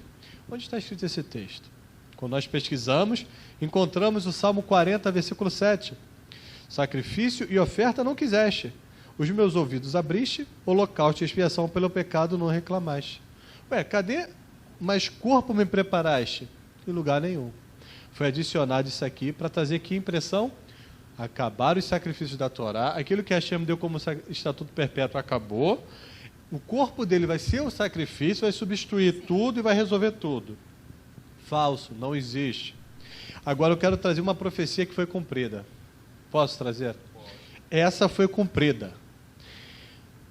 Onde está escrito esse texto? Quando nós pesquisamos, encontramos o Salmo 40, versículo 7. Sacrifício e oferta não quiseste, os meus ouvidos abriste, holocausto e expiação pelo pecado não reclamaste. Cadê? Mas corpo me preparaste? Em lugar nenhum. Foi adicionado isso aqui para trazer que impressão? Acabaram os sacrifícios da Torá, aquilo que Hashem deu como estatuto perpétuo acabou, o corpo dele vai ser o sacrifício, vai substituir tudo e vai resolver tudo. Falso, não existe. Agora eu quero trazer uma profecia que foi cumprida. Posso trazer? Essa foi cumprida.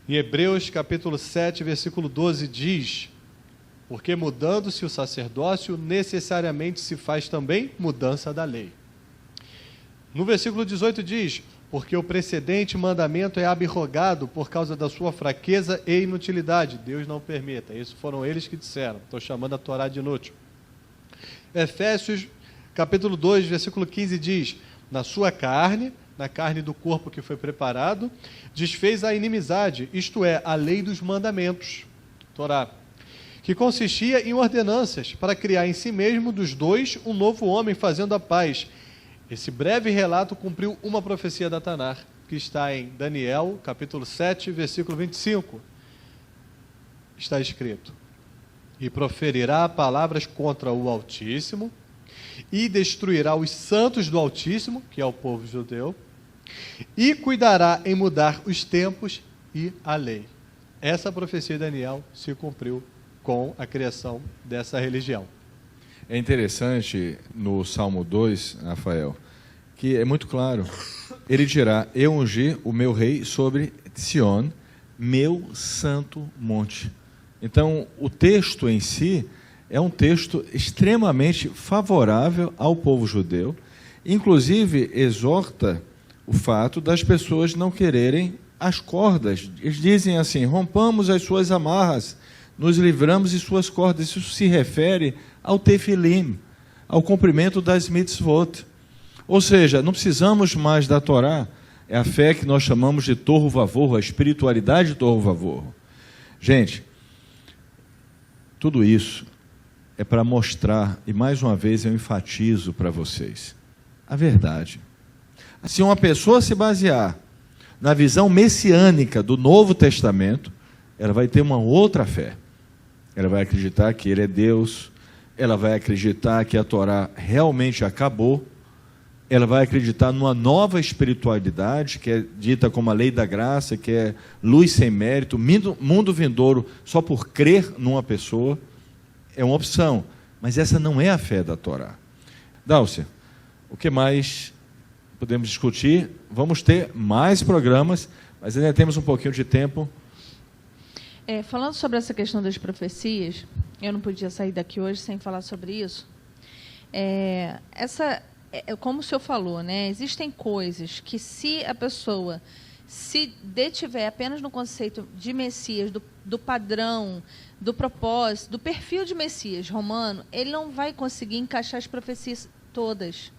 Em Hebreus capítulo 7, versículo 12 diz, porque mudando-se o sacerdócio, necessariamente se faz também mudança da lei. No versículo 18 diz, porque o precedente mandamento é abrogado por causa da sua fraqueza e inutilidade. Deus não permita. Isso foram eles que disseram. Estou chamando a Torá de inútil. Efésios, capítulo 2, versículo 15 diz, na sua carne, na carne do corpo que foi preparado, desfez a inimizade, isto é, a lei dos mandamentos, Torá, que consistia em ordenanças para criar em si mesmo dos dois um novo homem fazendo a paz. Esse breve relato cumpriu uma profecia da Tanar, que está em Daniel, capítulo 7, versículo 25. Está escrito: e proferirá palavras contra o Altíssimo, e destruirá os santos do Altíssimo, que é o povo judeu, e cuidará em mudar os tempos e a lei. Essa profecia de Daniel se cumpriu com a criação dessa religião. É interessante no Salmo 2, Rafael, que é muito claro. Ele dirá: eu ungi o meu rei sobre Sion, meu santo monte. Então, o texto em si é um texto extremamente favorável ao povo judeu, inclusive exorta o fato das pessoas não quererem as cordas. Eles dizem assim: rompamos as suas amarras, nos livramos de suas cordas. Isso se refere ao tefilim, ao cumprimento das mitzvot. Ou seja, não precisamos mais da Torá. É a fé que nós chamamos de Tohu Vavohu, a espiritualidade Tohu Vavohu. Gente, tudo isso é para mostrar, e mais uma vez eu enfatizo para vocês, a verdade. Se uma pessoa se basear na visão messiânica do Novo Testamento, ela vai ter uma outra fé. Ela vai acreditar que Ele é Deus, ela vai acreditar que a Torá realmente acabou, ela vai acreditar numa nova espiritualidade, que é dita como a lei da graça, que é luz sem mérito, mundo vindouro só por crer numa pessoa. É uma opção, mas essa não é a fé da Torá. Dálcia, o que mais podemos discutir? Vamos ter mais programas, mas ainda temos um pouquinho de tempo. Falando sobre essa questão das profecias, eu não podia sair daqui hoje sem falar sobre isso. Como o senhor falou, né? Existem coisas que, se a pessoa se detiver apenas no conceito de Messias, do padrão, do propósito, do perfil de Messias romano, ele não vai conseguir encaixar as profecias todas.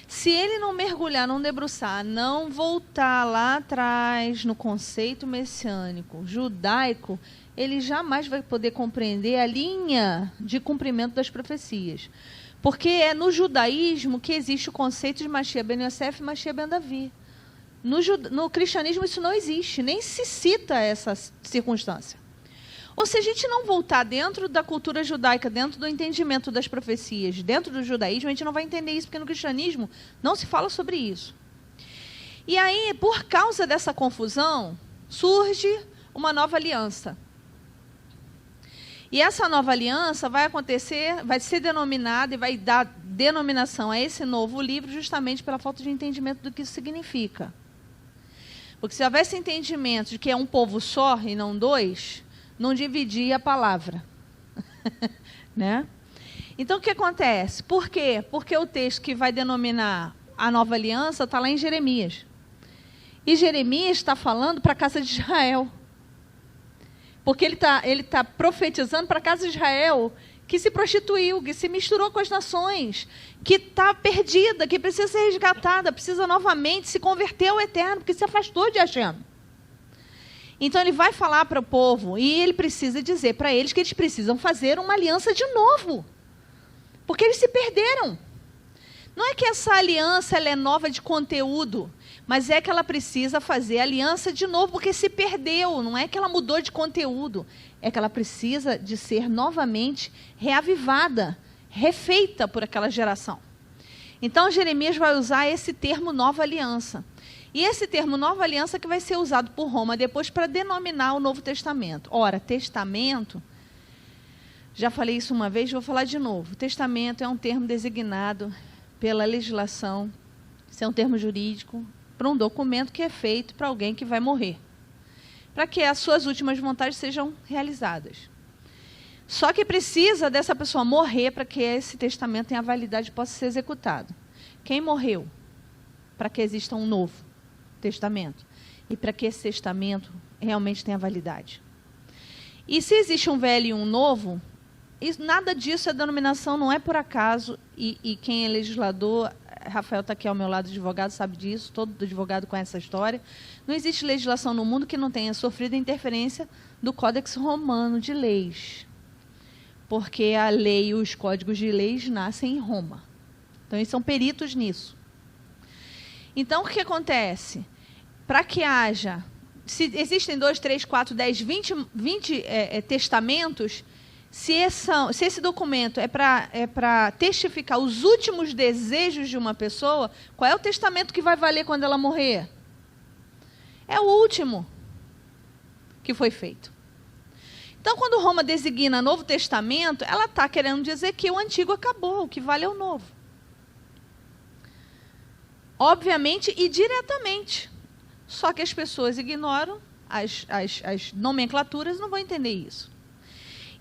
Se ele não mergulhar, não debruçar, não voltar lá atrás no conceito messiânico, judaico, ele jamais vai poder compreender a linha de cumprimento das profecias. Porque é no judaísmo que existe o conceito de Mashiach ben Yosef e Mashiach ben Davi. No cristianismo isso não existe, nem se cita essa circunstância. Ou se a gente não voltar dentro da cultura judaica, dentro do entendimento das profecias, dentro do judaísmo, a gente não vai entender isso, porque no cristianismo não se fala sobre isso. E aí, por causa dessa confusão, surge uma nova aliança. E essa nova aliança vai acontecer, vai ser denominada e vai dar denominação a esse novo livro justamente pela falta de entendimento do que isso significa. Porque se houvesse entendimento de que é um povo só e não dois, não dividia a palavra. Né? Então, o que acontece? Por quê? Porque o texto que vai denominar a nova aliança está lá em Jeremias. E Jeremias está falando para a casa de Israel. Porque ele tá profetizando para a casa de Israel que se prostituiu, que se misturou com as nações, que está perdida, que precisa ser resgatada, precisa novamente se converter ao Eterno, que se afastou de Hashem. Então ele vai falar para o povo e ele precisa dizer para eles que eles precisam fazer uma aliança de novo. Porque eles se perderam. Não é que essa aliança ela é nova de conteúdo, mas é que ela precisa fazer aliança de novo, porque se perdeu. Não é que ela mudou de conteúdo, é que ela precisa de ser novamente reavivada, refeita por aquela geração. Então Jeremias vai usar esse termo nova aliança. E esse termo nova aliança que vai ser usado por Roma depois para denominar o Novo Testamento. Ora, testamento, já falei isso uma vez, vou falar de novo. Testamento é um termo designado pela legislação, isso é um termo jurídico, para um documento que é feito para alguém que vai morrer, para que as suas últimas vontades sejam realizadas. Só que precisa dessa pessoa morrer para que esse testamento tenha validade e possa ser executado. Quem morreu? Para que exista um novo testamento. E para que esse testamento realmente tenha validade. E se existe um velho e um novo, nada disso, a denominação não é por acaso, e quem é legislador Rafael está aqui ao meu lado, advogado, sabe disso, todo advogado conhece essa história. Não existe legislação no mundo que não tenha sofrido a interferência do Códex Romano de Leis. Porque a lei e os códigos de leis nascem em Roma. Então, eles são peritos nisso. Então, o que acontece? Para que haja... Se existem 2, 3, 4, 10, 20 testamentos, se esse documento é para testificar os últimos desejos de uma pessoa, qual é o testamento que vai valer quando ela morrer? É o último que foi feito. Então, quando Roma designa Novo Testamento, ela está querendo dizer que o antigo acabou, o que vale é o novo. Obviamente e diretamente. Só que as pessoas ignoram as nomenclaturas e não vão entender isso.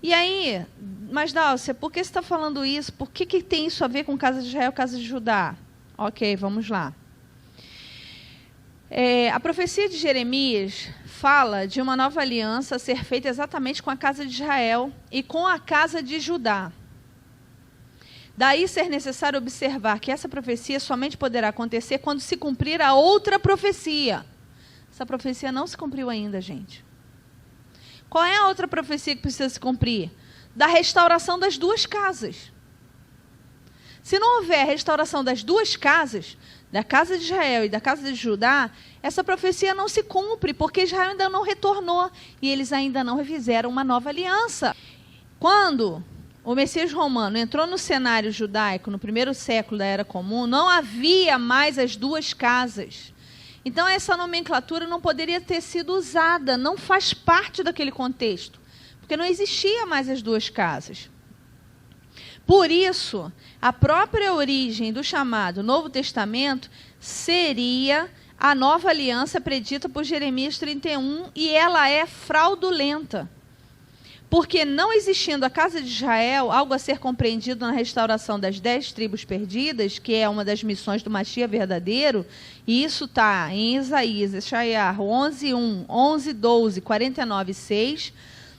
E aí, mas Dálcia, por que você está falando isso? Por que tem isso a ver com casa de Israel e casa de Judá? Ok, vamos lá. A profecia de Jeremias fala de uma nova aliança a ser feita exatamente com a casa de Israel e com a casa de Judá. Daí ser necessário observar que essa profecia somente poderá acontecer quando se cumprir a outra profecia. Essa profecia não se cumpriu ainda, gente. Qual é a outra profecia que precisa se cumprir? Da restauração das duas casas. Se não houver restauração das duas casas, da casa de Israel e da casa de Judá, essa profecia não se cumpre, porque Israel ainda não retornou e eles ainda não refizeram uma nova aliança. Quando o Messias romano entrou no cenário judaico, no primeiro século da Era Comum, não havia mais as duas casas. Então, essa nomenclatura não poderia ter sido usada, não faz parte daquele contexto, porque não existia mais as duas casas. Por isso, a própria origem do chamado Novo Testamento seria a nova aliança predita por Jeremias 31, e ela é fraudulenta. Porque não existindo a casa de Israel, algo a ser compreendido na restauração das 10 tribos perdidas, que é uma das missões do Mashiach verdadeiro, e isso está em Isaías, Eshaiah 11, 1, 11, 12, 49, 6,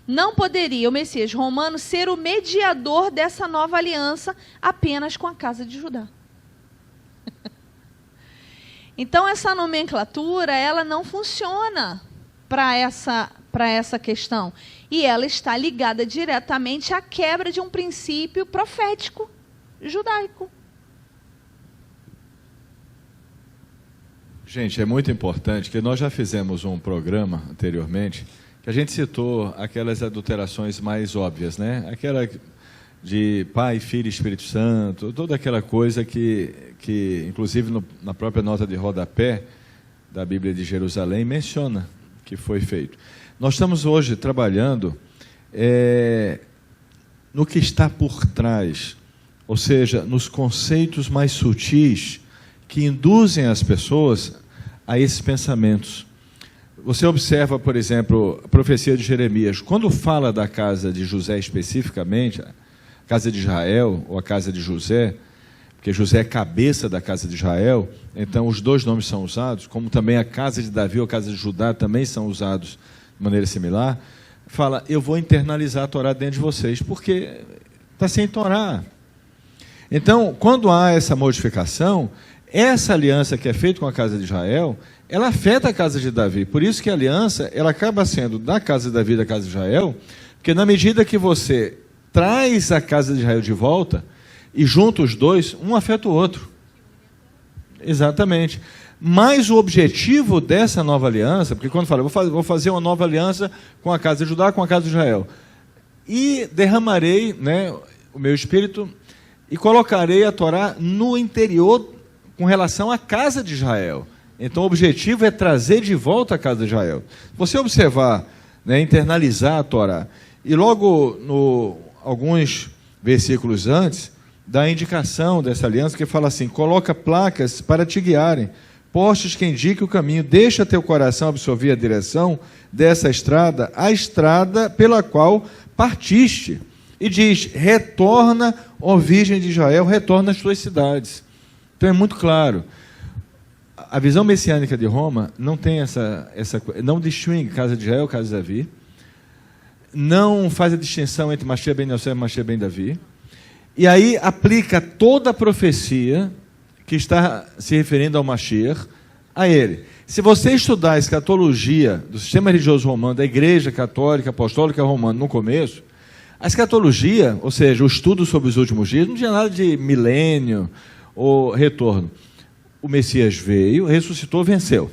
não poderia o Messias romano ser o mediador dessa nova aliança apenas com a casa de Judá. Então, essa nomenclatura, ela não funciona para essa questão. E ela está ligada diretamente à quebra de um princípio profético judaico. Gente, é muito importante que nós já fizemos um programa anteriormente que a gente citou aquelas adulterações mais óbvias, né? Aquela de Pai, Filho e Espírito Santo, toda aquela coisa que inclusive na própria nota de rodapé da Bíblia de Jerusalém menciona que foi feito. Nós estamos hoje trabalhando no que está por trás, ou seja, nos conceitos mais sutis que induzem as pessoas a esses pensamentos. Você observa, por exemplo, a profecia de Jeremias, quando fala da casa de José especificamente, a casa de Israel ou a casa de José, porque José é cabeça da casa de Israel, então os dois nomes são usados, como também a casa de Davi ou a casa de Judá também são usados de maneira similar, fala, eu vou internalizar a Torá dentro de vocês, porque está sem Torá. Então, quando há essa modificação, essa aliança que é feita com a casa de Israel, ela afeta a casa de Davi. Por isso que a aliança, ela acaba sendo da casa de Davi e da casa de Israel, porque na medida que você traz a casa de Israel de volta, e junta os dois, um afeta o outro. Exatamente. Mas o objetivo dessa nova aliança, porque quando fala, vou fazer uma nova aliança com a casa de Judá, com a casa de Israel, e derramarei, né, o meu espírito, e colocarei a Torá no interior com relação à casa de Israel. Então o objetivo é trazer de volta a casa de Israel. Você observar, né, internalizar a Torá, e logo alguns versículos antes, dá a indicação dessa aliança, que fala assim, coloca placas para te guiarem, postes que indiquem o caminho, deixa teu coração absorver a direção dessa estrada, a estrada pela qual partiste. E diz, retorna, ó Virgem de Israel, retorna às tuas cidades. Então é muito claro, a visão messiânica de Roma não tem não distingue casa de Israel e casa de Davi, não faz a distinção entre Mashiach ben Yosef e Mashiach ben Davi, e aí aplica toda a profecia que está se referindo ao Mashiach, a ele. Se você estudar a escatologia do sistema religioso romano, da Igreja Católica Apostólica Romana no começo, a escatologia, ou seja, o estudo sobre os últimos dias, não tinha nada de milênio ou retorno. O Messias veio, ressuscitou, venceu.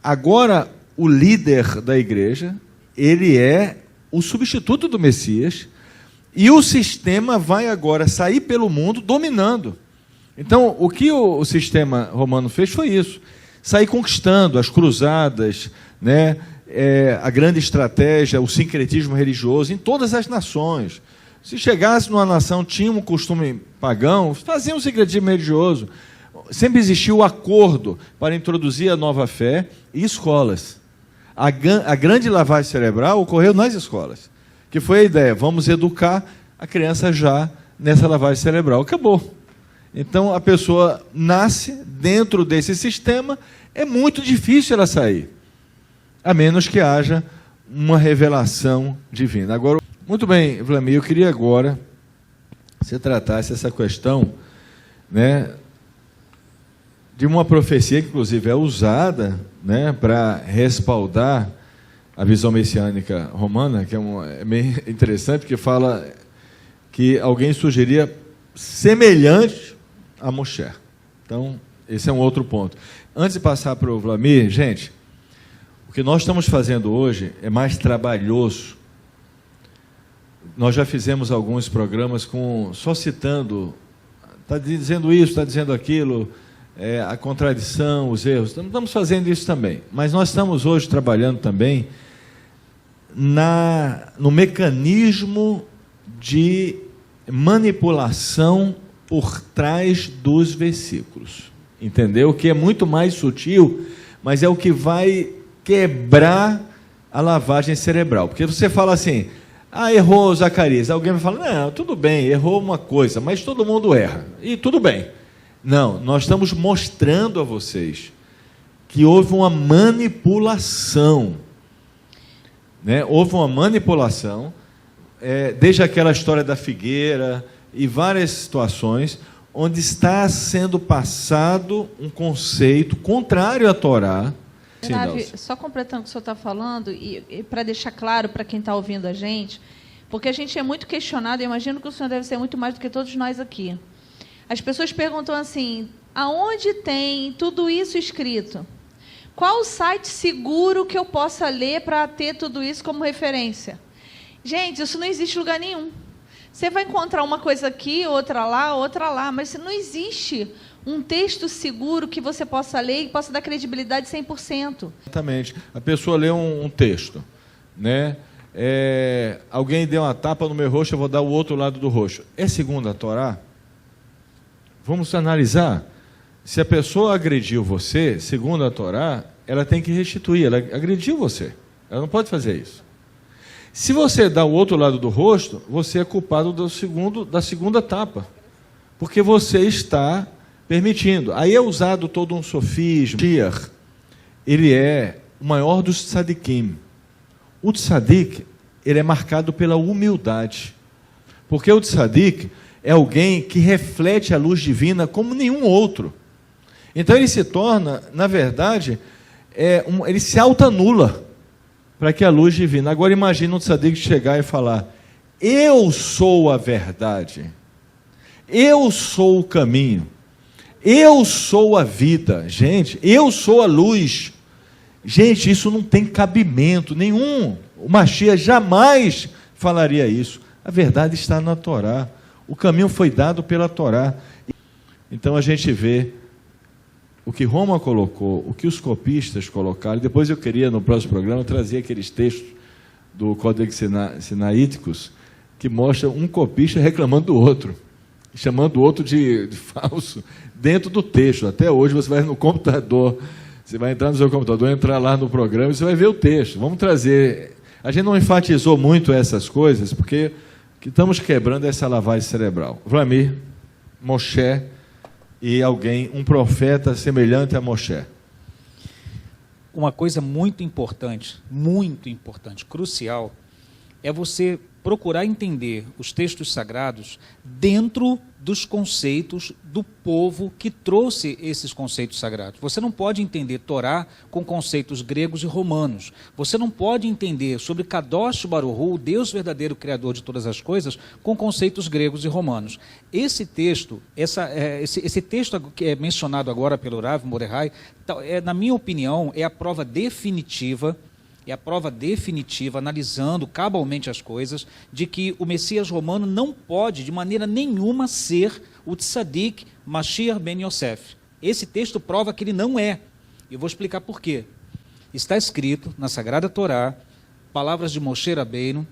Agora, o líder da igreja, ele é o substituto do Messias, e o sistema vai agora sair pelo mundo dominando. Então, o que o sistema romano fez foi isso, sair conquistando as cruzadas, né, a grande estratégia, o sincretismo religioso em todas as nações. Se chegasse numa nação, tinha um costume pagão, fazia um sincretismo religioso. Sempre existiu o acordo para introduzir a nova fé e escolas. A grande lavagem cerebral ocorreu nas escolas, que foi a ideia, vamos educar a criança já nessa lavagem cerebral. Acabou. Então, a pessoa nasce dentro desse sistema, é muito difícil ela sair, a menos que haja uma revelação divina. Agora, muito bem, Vlamir, eu queria agora que você tratasse essa questão, né, de uma profecia que, inclusive, é usada, né, para respaldar a visão messiânica romana, que é meio interessante, que fala que alguém surgiria semelhante a Moshe. Então, esse é um outro ponto. Antes de passar para o Vlamir, gente, o que nós estamos fazendo hoje é mais trabalhoso. Nós já fizemos alguns programas só citando, está dizendo isso, está dizendo aquilo, a contradição, os erros. Estamos fazendo isso também. Mas nós estamos hoje trabalhando também no mecanismo de manipulação por trás dos versículos. Entendeu? Que é muito mais sutil, mas é o que vai quebrar a lavagem cerebral. Porque você fala assim, errou Zacarias. Alguém vai falar, não, tudo bem, errou uma coisa, mas todo mundo erra. E tudo bem. Não, nós estamos mostrando a vocês que houve uma manipulação. Né? Houve uma manipulação, desde aquela história da figueira e várias situações, onde está sendo passado um conceito contrário à Torá. Só completando o que o senhor está falando, e para deixar claro para quem está ouvindo a gente, porque a gente é muito questionado, eu imagino que o senhor deve ser muito mais do que todos nós aqui. As pessoas perguntam assim, aonde tem tudo isso escrito? Qual o site seguro que eu possa ler para ter tudo isso como referência? Gente, isso não existe em lugar nenhum. Você vai encontrar uma coisa aqui, outra lá, mas não existe um texto seguro que você possa ler e possa dar credibilidade 100%. Exatamente. A pessoa lê um texto, né? Alguém deu uma tapa no meu rosto, eu vou dar o outro lado do rosto. É segundo a Torá? Vamos analisar. Se a pessoa agrediu você, segundo a Torá, ela tem que restituir. Ela agrediu você. Ela não pode fazer isso. Se você dá o outro lado do rosto, você é culpado da segunda tapa. Porque você está permitindo. Aí é usado todo um sofisma. Ele é o maior dos tzadikim. O tzadik, ele é marcado pela humildade. Porque o tzadik é alguém que reflete a luz divina como nenhum outro. Então ele se torna, na verdade, ele se auto-anula para que a luz divina... Agora imagina um tzadik chegar e falar, eu sou a verdade, eu sou o caminho, eu sou a vida, gente, eu sou a luz. Gente, isso não tem cabimento nenhum. O Mashiach jamais falaria isso. A verdade está na Torá. O caminho foi dado pela Torá. Então a gente vê o que Roma colocou, o que os copistas colocaram. Depois eu queria, no próximo programa, trazer aqueles textos do Códex Sinaíticos que mostram um copista reclamando do outro, chamando o outro de falso, dentro do texto. Até hoje você vai no computador, você vai entrar no seu computador, entrar lá no programa e você vai ver o texto. Vamos trazer... A gente não enfatizou muito essas coisas, porque estamos quebrando essa lavagem cerebral. Vlamir, Moshe e alguém, um profeta semelhante a Moshe. Uma coisa muito importante, crucial, é você procurar entender os textos sagrados dentro dos conceitos do povo que trouxe esses conceitos sagrados. Você não pode entender Torá com conceitos gregos e romanos. Você não pode entender sobre Kadosh Baruch Hu, o Deus verdadeiro criador de todas as coisas, com conceitos gregos e romanos. Esse texto, esse texto que é mencionado agora pelo Rav Mordechai, na minha opinião, é a prova definitiva, analisando cabalmente as coisas, de que o Messias romano não pode, de maneira nenhuma, ser o Tzadik Mashiach ben Yosef. Esse texto prova que ele não é. Eu vou explicar por quê. Está escrito na Sagrada Torá, palavras de Moshe Rabbeinu,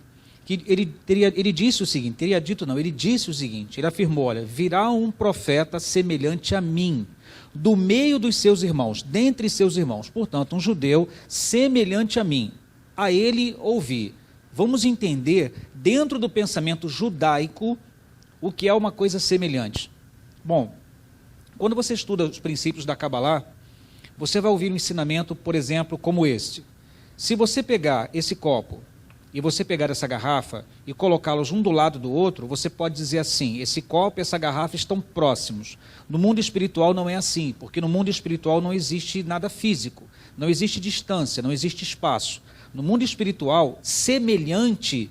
que ele disse o seguinte, ele disse o seguinte, ele afirmou, olha, virá um profeta semelhante a mim, do meio dos seus irmãos, dentre seus irmãos, portanto, um judeu semelhante a mim, a ele ouvi. Vamos entender, dentro do pensamento judaico, o que é uma coisa semelhante. Bom, quando você estuda os princípios da Kabbalah, você vai ouvir um ensinamento, por exemplo, como este. Se você pegar esse copo, e você pegar essa garrafa e colocá-los um do lado do outro, você pode dizer assim, esse copo e essa garrafa estão próximos. No mundo espiritual não é assim, porque no mundo espiritual não existe nada físico, não existe distância, não existe espaço. No mundo espiritual, semelhante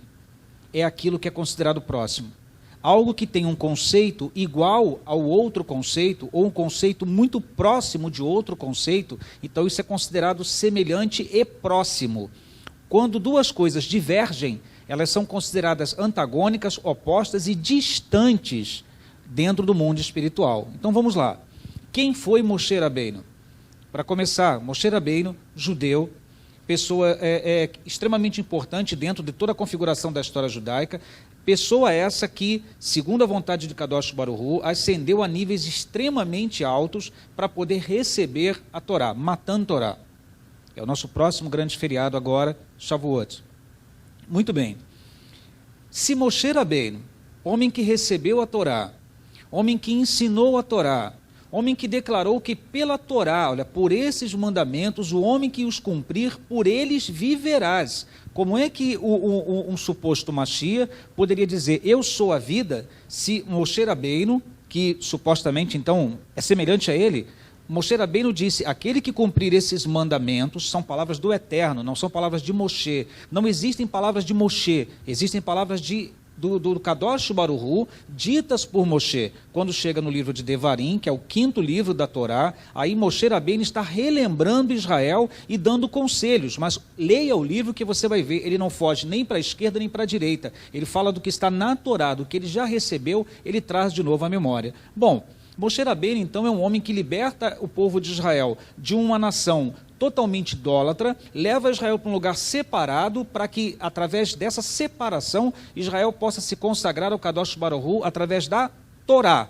é aquilo que é considerado próximo. Algo que tem um conceito igual ao outro conceito, ou um conceito muito próximo de outro conceito, então isso é considerado semelhante e próximo. Quando duas coisas divergem, elas são consideradas antagônicas, opostas e distantes dentro do mundo espiritual. Então vamos lá. Quem foi Moshe Rabbeinu? Para começar, Moshe Rabbeinu, judeu, pessoa extremamente importante dentro de toda a configuração da história judaica, pessoa essa que, segundo a vontade de Kadosh Baruch Hu, ascendeu a níveis extremamente altos para poder receber a Torá, Matan Torá. É o nosso próximo grande feriado agora, Shavuot. Muito bem. Se Moshe Rabbeinu, homem que recebeu a Torá, homem que ensinou a Torá, homem que declarou que pela Torá, olha, por esses mandamentos, o homem que os cumprir, por eles viverás. Como é que um suposto Mashiach poderia dizer, eu sou a vida, se Moshe Rabbeinu, que supostamente então é semelhante a ele, Moshe Rabbeinu disse, aquele que cumprir esses mandamentos são palavras do Eterno, não são palavras de Moshe. Não existem palavras de Moshe, existem palavras do Kadosh Baruch Hu, ditas por Moshe. Quando chega no livro de Devarim, que é o 5º livro da Torá, aí Moshe Rabbeinu está relembrando Israel e dando conselhos. Mas leia o livro que você vai ver, ele não foge nem para a esquerda nem para a direita. Ele fala do que está na Torá, do que ele já recebeu, ele traz de novo à memória. Bom, Moshe Rabbeinu, então, é um homem que liberta o povo de Israel de uma nação totalmente idólatra, leva Israel para um lugar separado, para que, através dessa separação, Israel possa se consagrar ao Kadosh Baruch Hu através da Torá.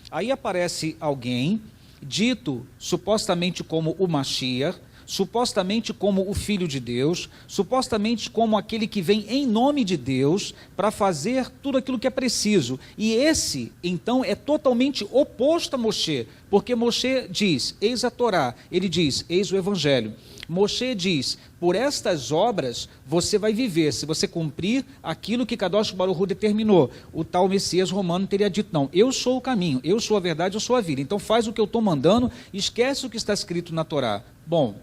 Aí aparece alguém, dito supostamente como o Mashiach, supostamente como o Filho de Deus, supostamente como aquele que vem em nome de Deus para fazer tudo aquilo que é preciso. E esse, então, é totalmente oposto a Moshe, porque Moshe diz, eis a Torá, ele diz, eis o Evangelho. Moshe diz, por estas obras você vai viver, se você cumprir aquilo que Kadosh Baruch Hu determinou. O tal Messias romano teria dito, não, eu sou o caminho, eu sou a verdade, eu sou a vida. Então faz o que eu estou mandando, esquece o que está escrito na Torá. Bom,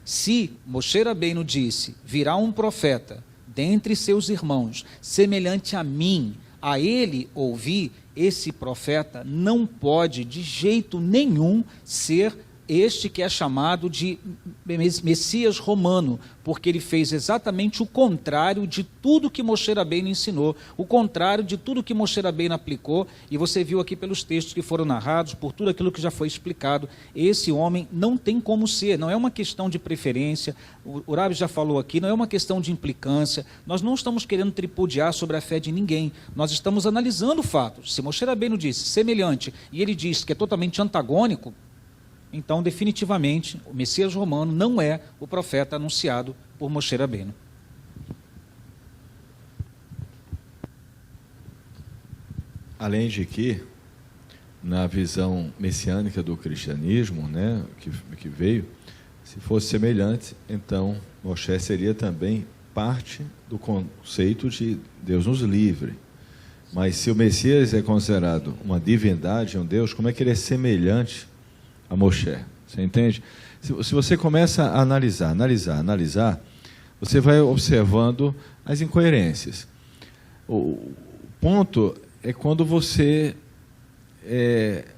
se Moshe Rabbeinu disse, virá um profeta dentre seus irmãos, semelhante a mim, a ele ouvi, esse profeta não pode de jeito nenhum ser este que é chamado de Messias romano, porque ele fez exatamente o contrário de tudo que Moshe Rabbeinu ensinou, o contrário de tudo que Moshe Rabbeinu aplicou, e você viu aqui pelos textos que foram narrados, por tudo aquilo que já foi explicado, esse homem não tem como ser, não é uma questão de preferência, o Rabi já falou aqui, não é uma questão de implicância, nós não estamos querendo tripudiar sobre a fé de ninguém, nós estamos analisando fatos. Se Moshe Rabbeinu disse semelhante, e ele diz que é totalmente antagônico, então, definitivamente, o Messias romano não é o profeta anunciado por Moshe Rabbeinu. Além de que, na visão messiânica do cristianismo, né, que veio, se fosse semelhante, então Moshe seria também parte do conceito de Deus nos livre. Mas se o Messias é considerado uma divindade, um Deus, como é que ele é semelhante a Moshe? Você entende? Se você começa a analisar, você vai observando as incoerências. O ponto é quando você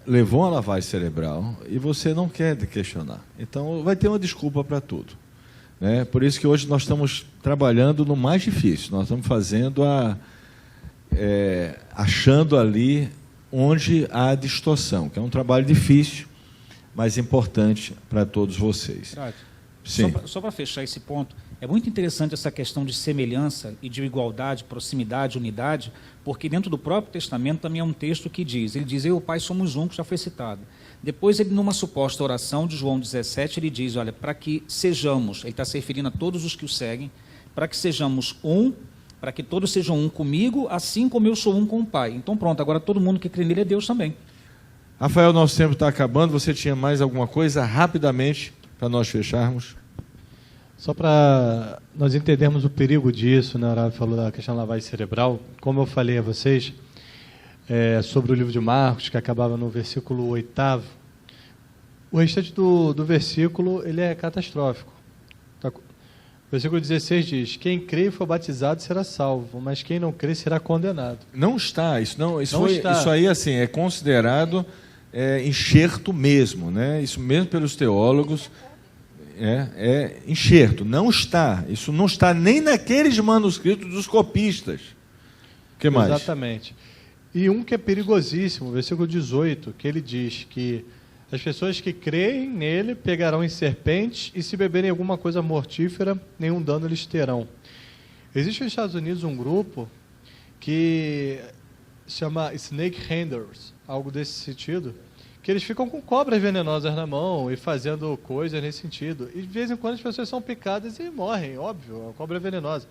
levou uma lavagem cerebral e você não quer questionar. Então, vai ter uma desculpa para tudo. Né? Por isso que hoje nós estamos trabalhando no mais difícil. Nós estamos fazendo achando ali onde há distorção, que é um trabalho difícil, mas importante para todos vocês. Sim. Só para fechar esse ponto, é muito interessante essa questão de semelhança e de igualdade, proximidade, unidade, porque dentro do próprio Testamento também é um texto que diz, ele diz, eu e o Pai somos um, que já foi citado. Depois, ele, numa suposta oração de João 17, ele diz, olha, para que sejamos, ele está se referindo a todos os que o seguem, para que sejamos um, para que todos sejam um comigo, assim como eu sou um com o Pai. Então pronto, agora todo mundo que crê nele é Deus também. Rafael, nosso tempo está acabando, você tinha mais alguma coisa, rapidamente, para nós fecharmos? Só para nós entendermos o perigo disso, né? O Arav falou da questão da lavagem cerebral. Como eu falei a vocês, sobre o livro de Marcos, que acabava no versículo 8º, o restante do versículo ele é catastrófico. O versículo 16 diz, quem crê e for batizado será salvo, mas quem não crê será condenado. Não está, isso está. Aí assim, é considerado enxerto mesmo, né? Isso mesmo pelos teólogos, enxerto, não está, isso não está nem naqueles manuscritos dos copistas. O que mais? Exatamente. E um que é perigosíssimo, o versículo 18, que ele diz que as pessoas que creem nele pegarão em serpentes e se beberem alguma coisa mortífera, nenhum dano lhes terão. Existe nos Estados Unidos um grupo que chama Snake Handlers, algo desse sentido, que eles ficam com cobras venenosas na mão e fazendo coisas nesse sentido. E de vez em quando as pessoas são picadas e morrem, óbvio, a cobra é venenosa.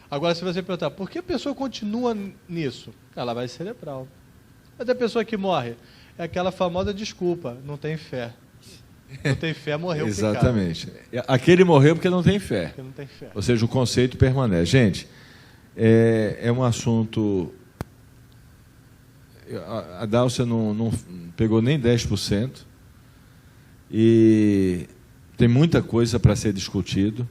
Agora, se você perguntar, por que a pessoa continua nisso? Ela vai cerebral. Mas a pessoa que morre, é aquela famosa desculpa, não tem fé. Não tem fé, morreu picado. Exatamente. Aquele morreu porque não tem fé. Porque não tem fé. Ou seja, o conceito permanece. Gente, é um assunto... A Dálcia não pegou nem 10%. E tem muita coisa para ser discutido.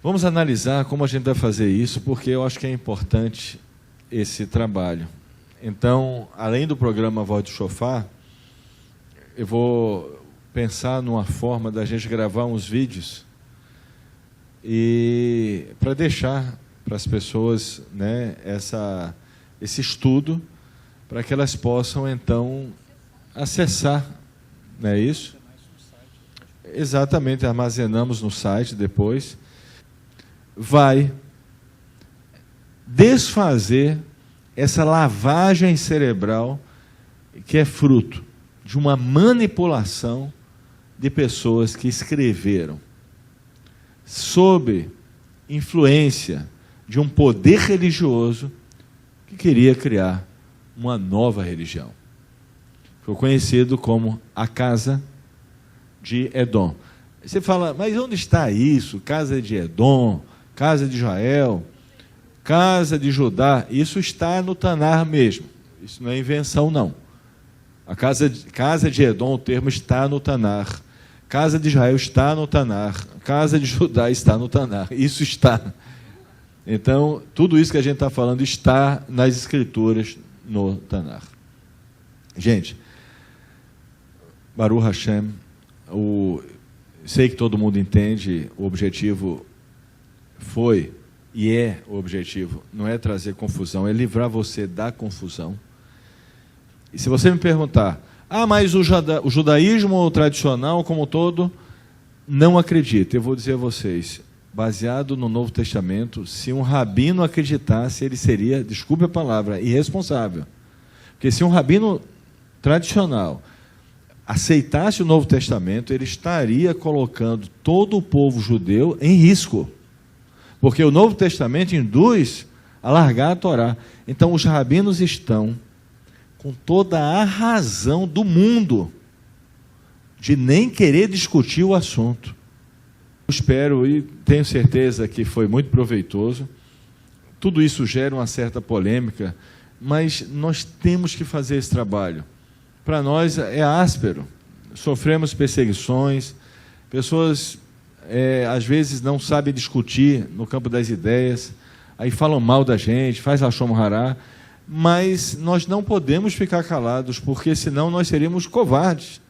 Vamos analisar como a gente vai fazer isso, porque eu acho que é importante esse trabalho. Então, além do programa Voz do Shofar, eu vou pensar numa forma da gente gravar uns vídeos e para deixar para as pessoas, né, esse estudo, para que elas possam, então, acessar, não é isso? Exatamente, armazenamos no site depois. Vai desfazer essa lavagem cerebral que é fruto de uma manipulação de pessoas que escreveram sob influência de um poder religioso que queria criar uma nova religião. Foi conhecido como a Casa de Edom. Você fala, mas onde está isso? Casa de Edom, Casa de Israel, Casa de Judá, isso está no Tanar mesmo, isso não é invenção não. A casa de Edom, o termo está no Tanar, Casa de Israel está no Tanar, Casa de Judá está no Tanar, isso está. Então, tudo isso que a gente está falando está nas escrituras no Tanar. Gente, Baruch Hashem, sei que todo mundo entende, o objetivo foi e é o objetivo, não é trazer confusão, é livrar você da confusão. E se você me perguntar, mas o judaísmo tradicional como um todo, não acredita, eu vou dizer a vocês, baseado no Novo Testamento, se um rabino acreditasse, ele seria, desculpe a palavra, irresponsável. Porque se um rabino tradicional aceitasse o Novo Testamento, ele estaria colocando todo o povo judeu em risco. Porque o Novo Testamento induz a largar a Torá. Então, os rabinos estão com toda a razão do mundo de nem querer discutir o assunto. Eu espero e tenho certeza que foi muito proveitoso tudo isso gera uma certa polêmica, mas nós temos que fazer esse trabalho. Para nós é áspero, sofremos perseguições, pessoas às vezes não sabem discutir no campo das ideias, aí falam mal da gente, faz lachom hará, mas nós não podemos ficar calados, porque senão nós seríamos covardes,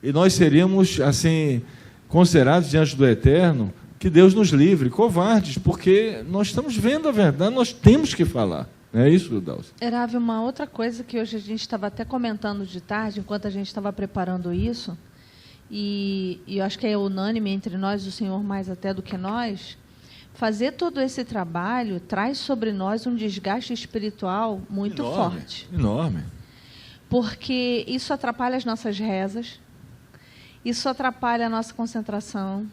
e nós seríamos, assim, considerados diante do Eterno, que Deus nos livre, covardes, porque nós estamos vendo a verdade, nós temos que falar. Não é isso, Dalcio? Herávio, uma outra coisa que hoje a gente estava até comentando de tarde, enquanto a gente estava preparando isso, e eu acho que é unânime entre nós, o senhor mais até do que nós, fazer todo esse trabalho traz sobre nós um desgaste espiritual muito forte. Enorme. Porque isso atrapalha as nossas rezas, isso atrapalha a nossa concentração,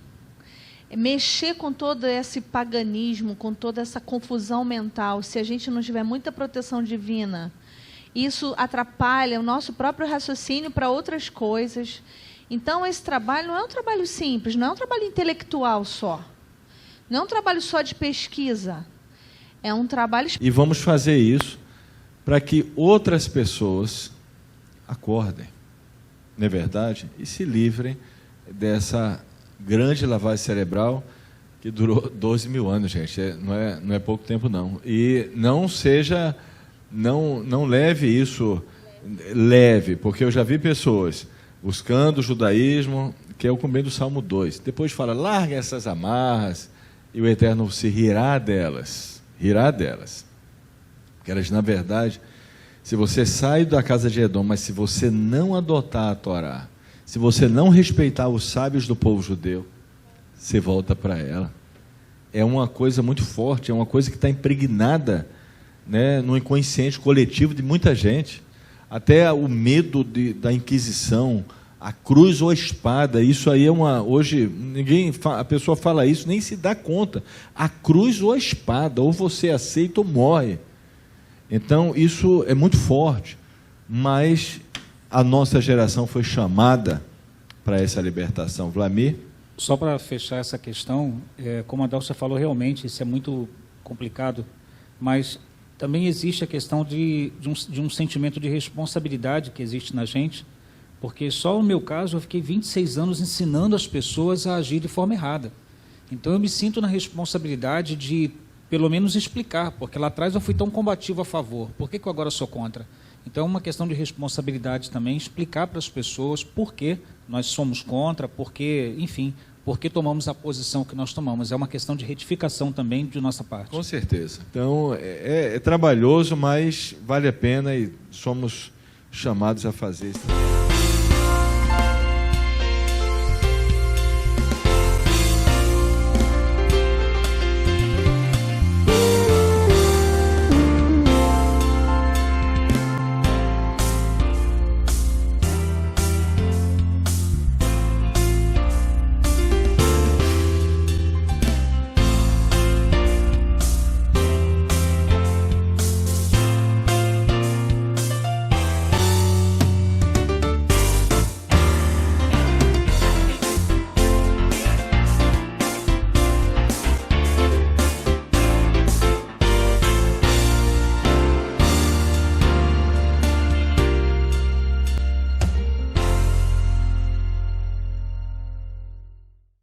mexer com todo esse paganismo, com toda essa confusão mental, se a gente não tiver muita proteção divina, isso atrapalha o nosso próprio raciocínio para outras coisas. Então, esse trabalho não é um trabalho simples, não é um trabalho intelectual só, não é um trabalho só de pesquisa, é um trabalho... E vamos fazer isso para que outras pessoas acordem, não é verdade? E se livrem dessa grande lavagem cerebral que durou 12 mil anos, gente. Não é pouco tempo, não. E não leve isso leve, porque eu já vi pessoas buscando o judaísmo, que é o cumprimento do Salmo 2. Depois fala, larga essas amarras, e o Eterno se rirá delas. Rirá delas. Porque elas, na verdade, se você sai da casa de Edom, mas se você não adotar a Torá, se você não respeitar os sábios do povo judeu, você volta para ela. É uma coisa muito forte, é uma coisa que está impregnada, né, no inconsciente coletivo de muita gente. Até o medo da Inquisição, a cruz ou a espada, isso aí é hoje, a pessoa fala isso, nem se dá conta. A cruz ou a espada, ou você aceita ou morre. Então, isso é muito forte, mas a nossa geração foi chamada para essa libertação. Vlamir? Só para fechar essa questão, como a Dalcia falou, realmente isso é muito complicado, mas também existe a questão de um sentimento de responsabilidade que existe na gente, porque só no meu caso eu fiquei 26 anos ensinando as pessoas a agir de forma errada. Então eu me sinto na responsabilidade de pelo menos explicar, porque lá atrás eu fui tão combativo a favor, por que eu agora sou contra? Então é uma questão de responsabilidade também, explicar para as pessoas por que nós somos contra, por que tomamos a posição que nós tomamos. É uma questão de retificação também de nossa parte. Com certeza. Então é trabalhoso, mas vale a pena e somos chamados a fazer isso.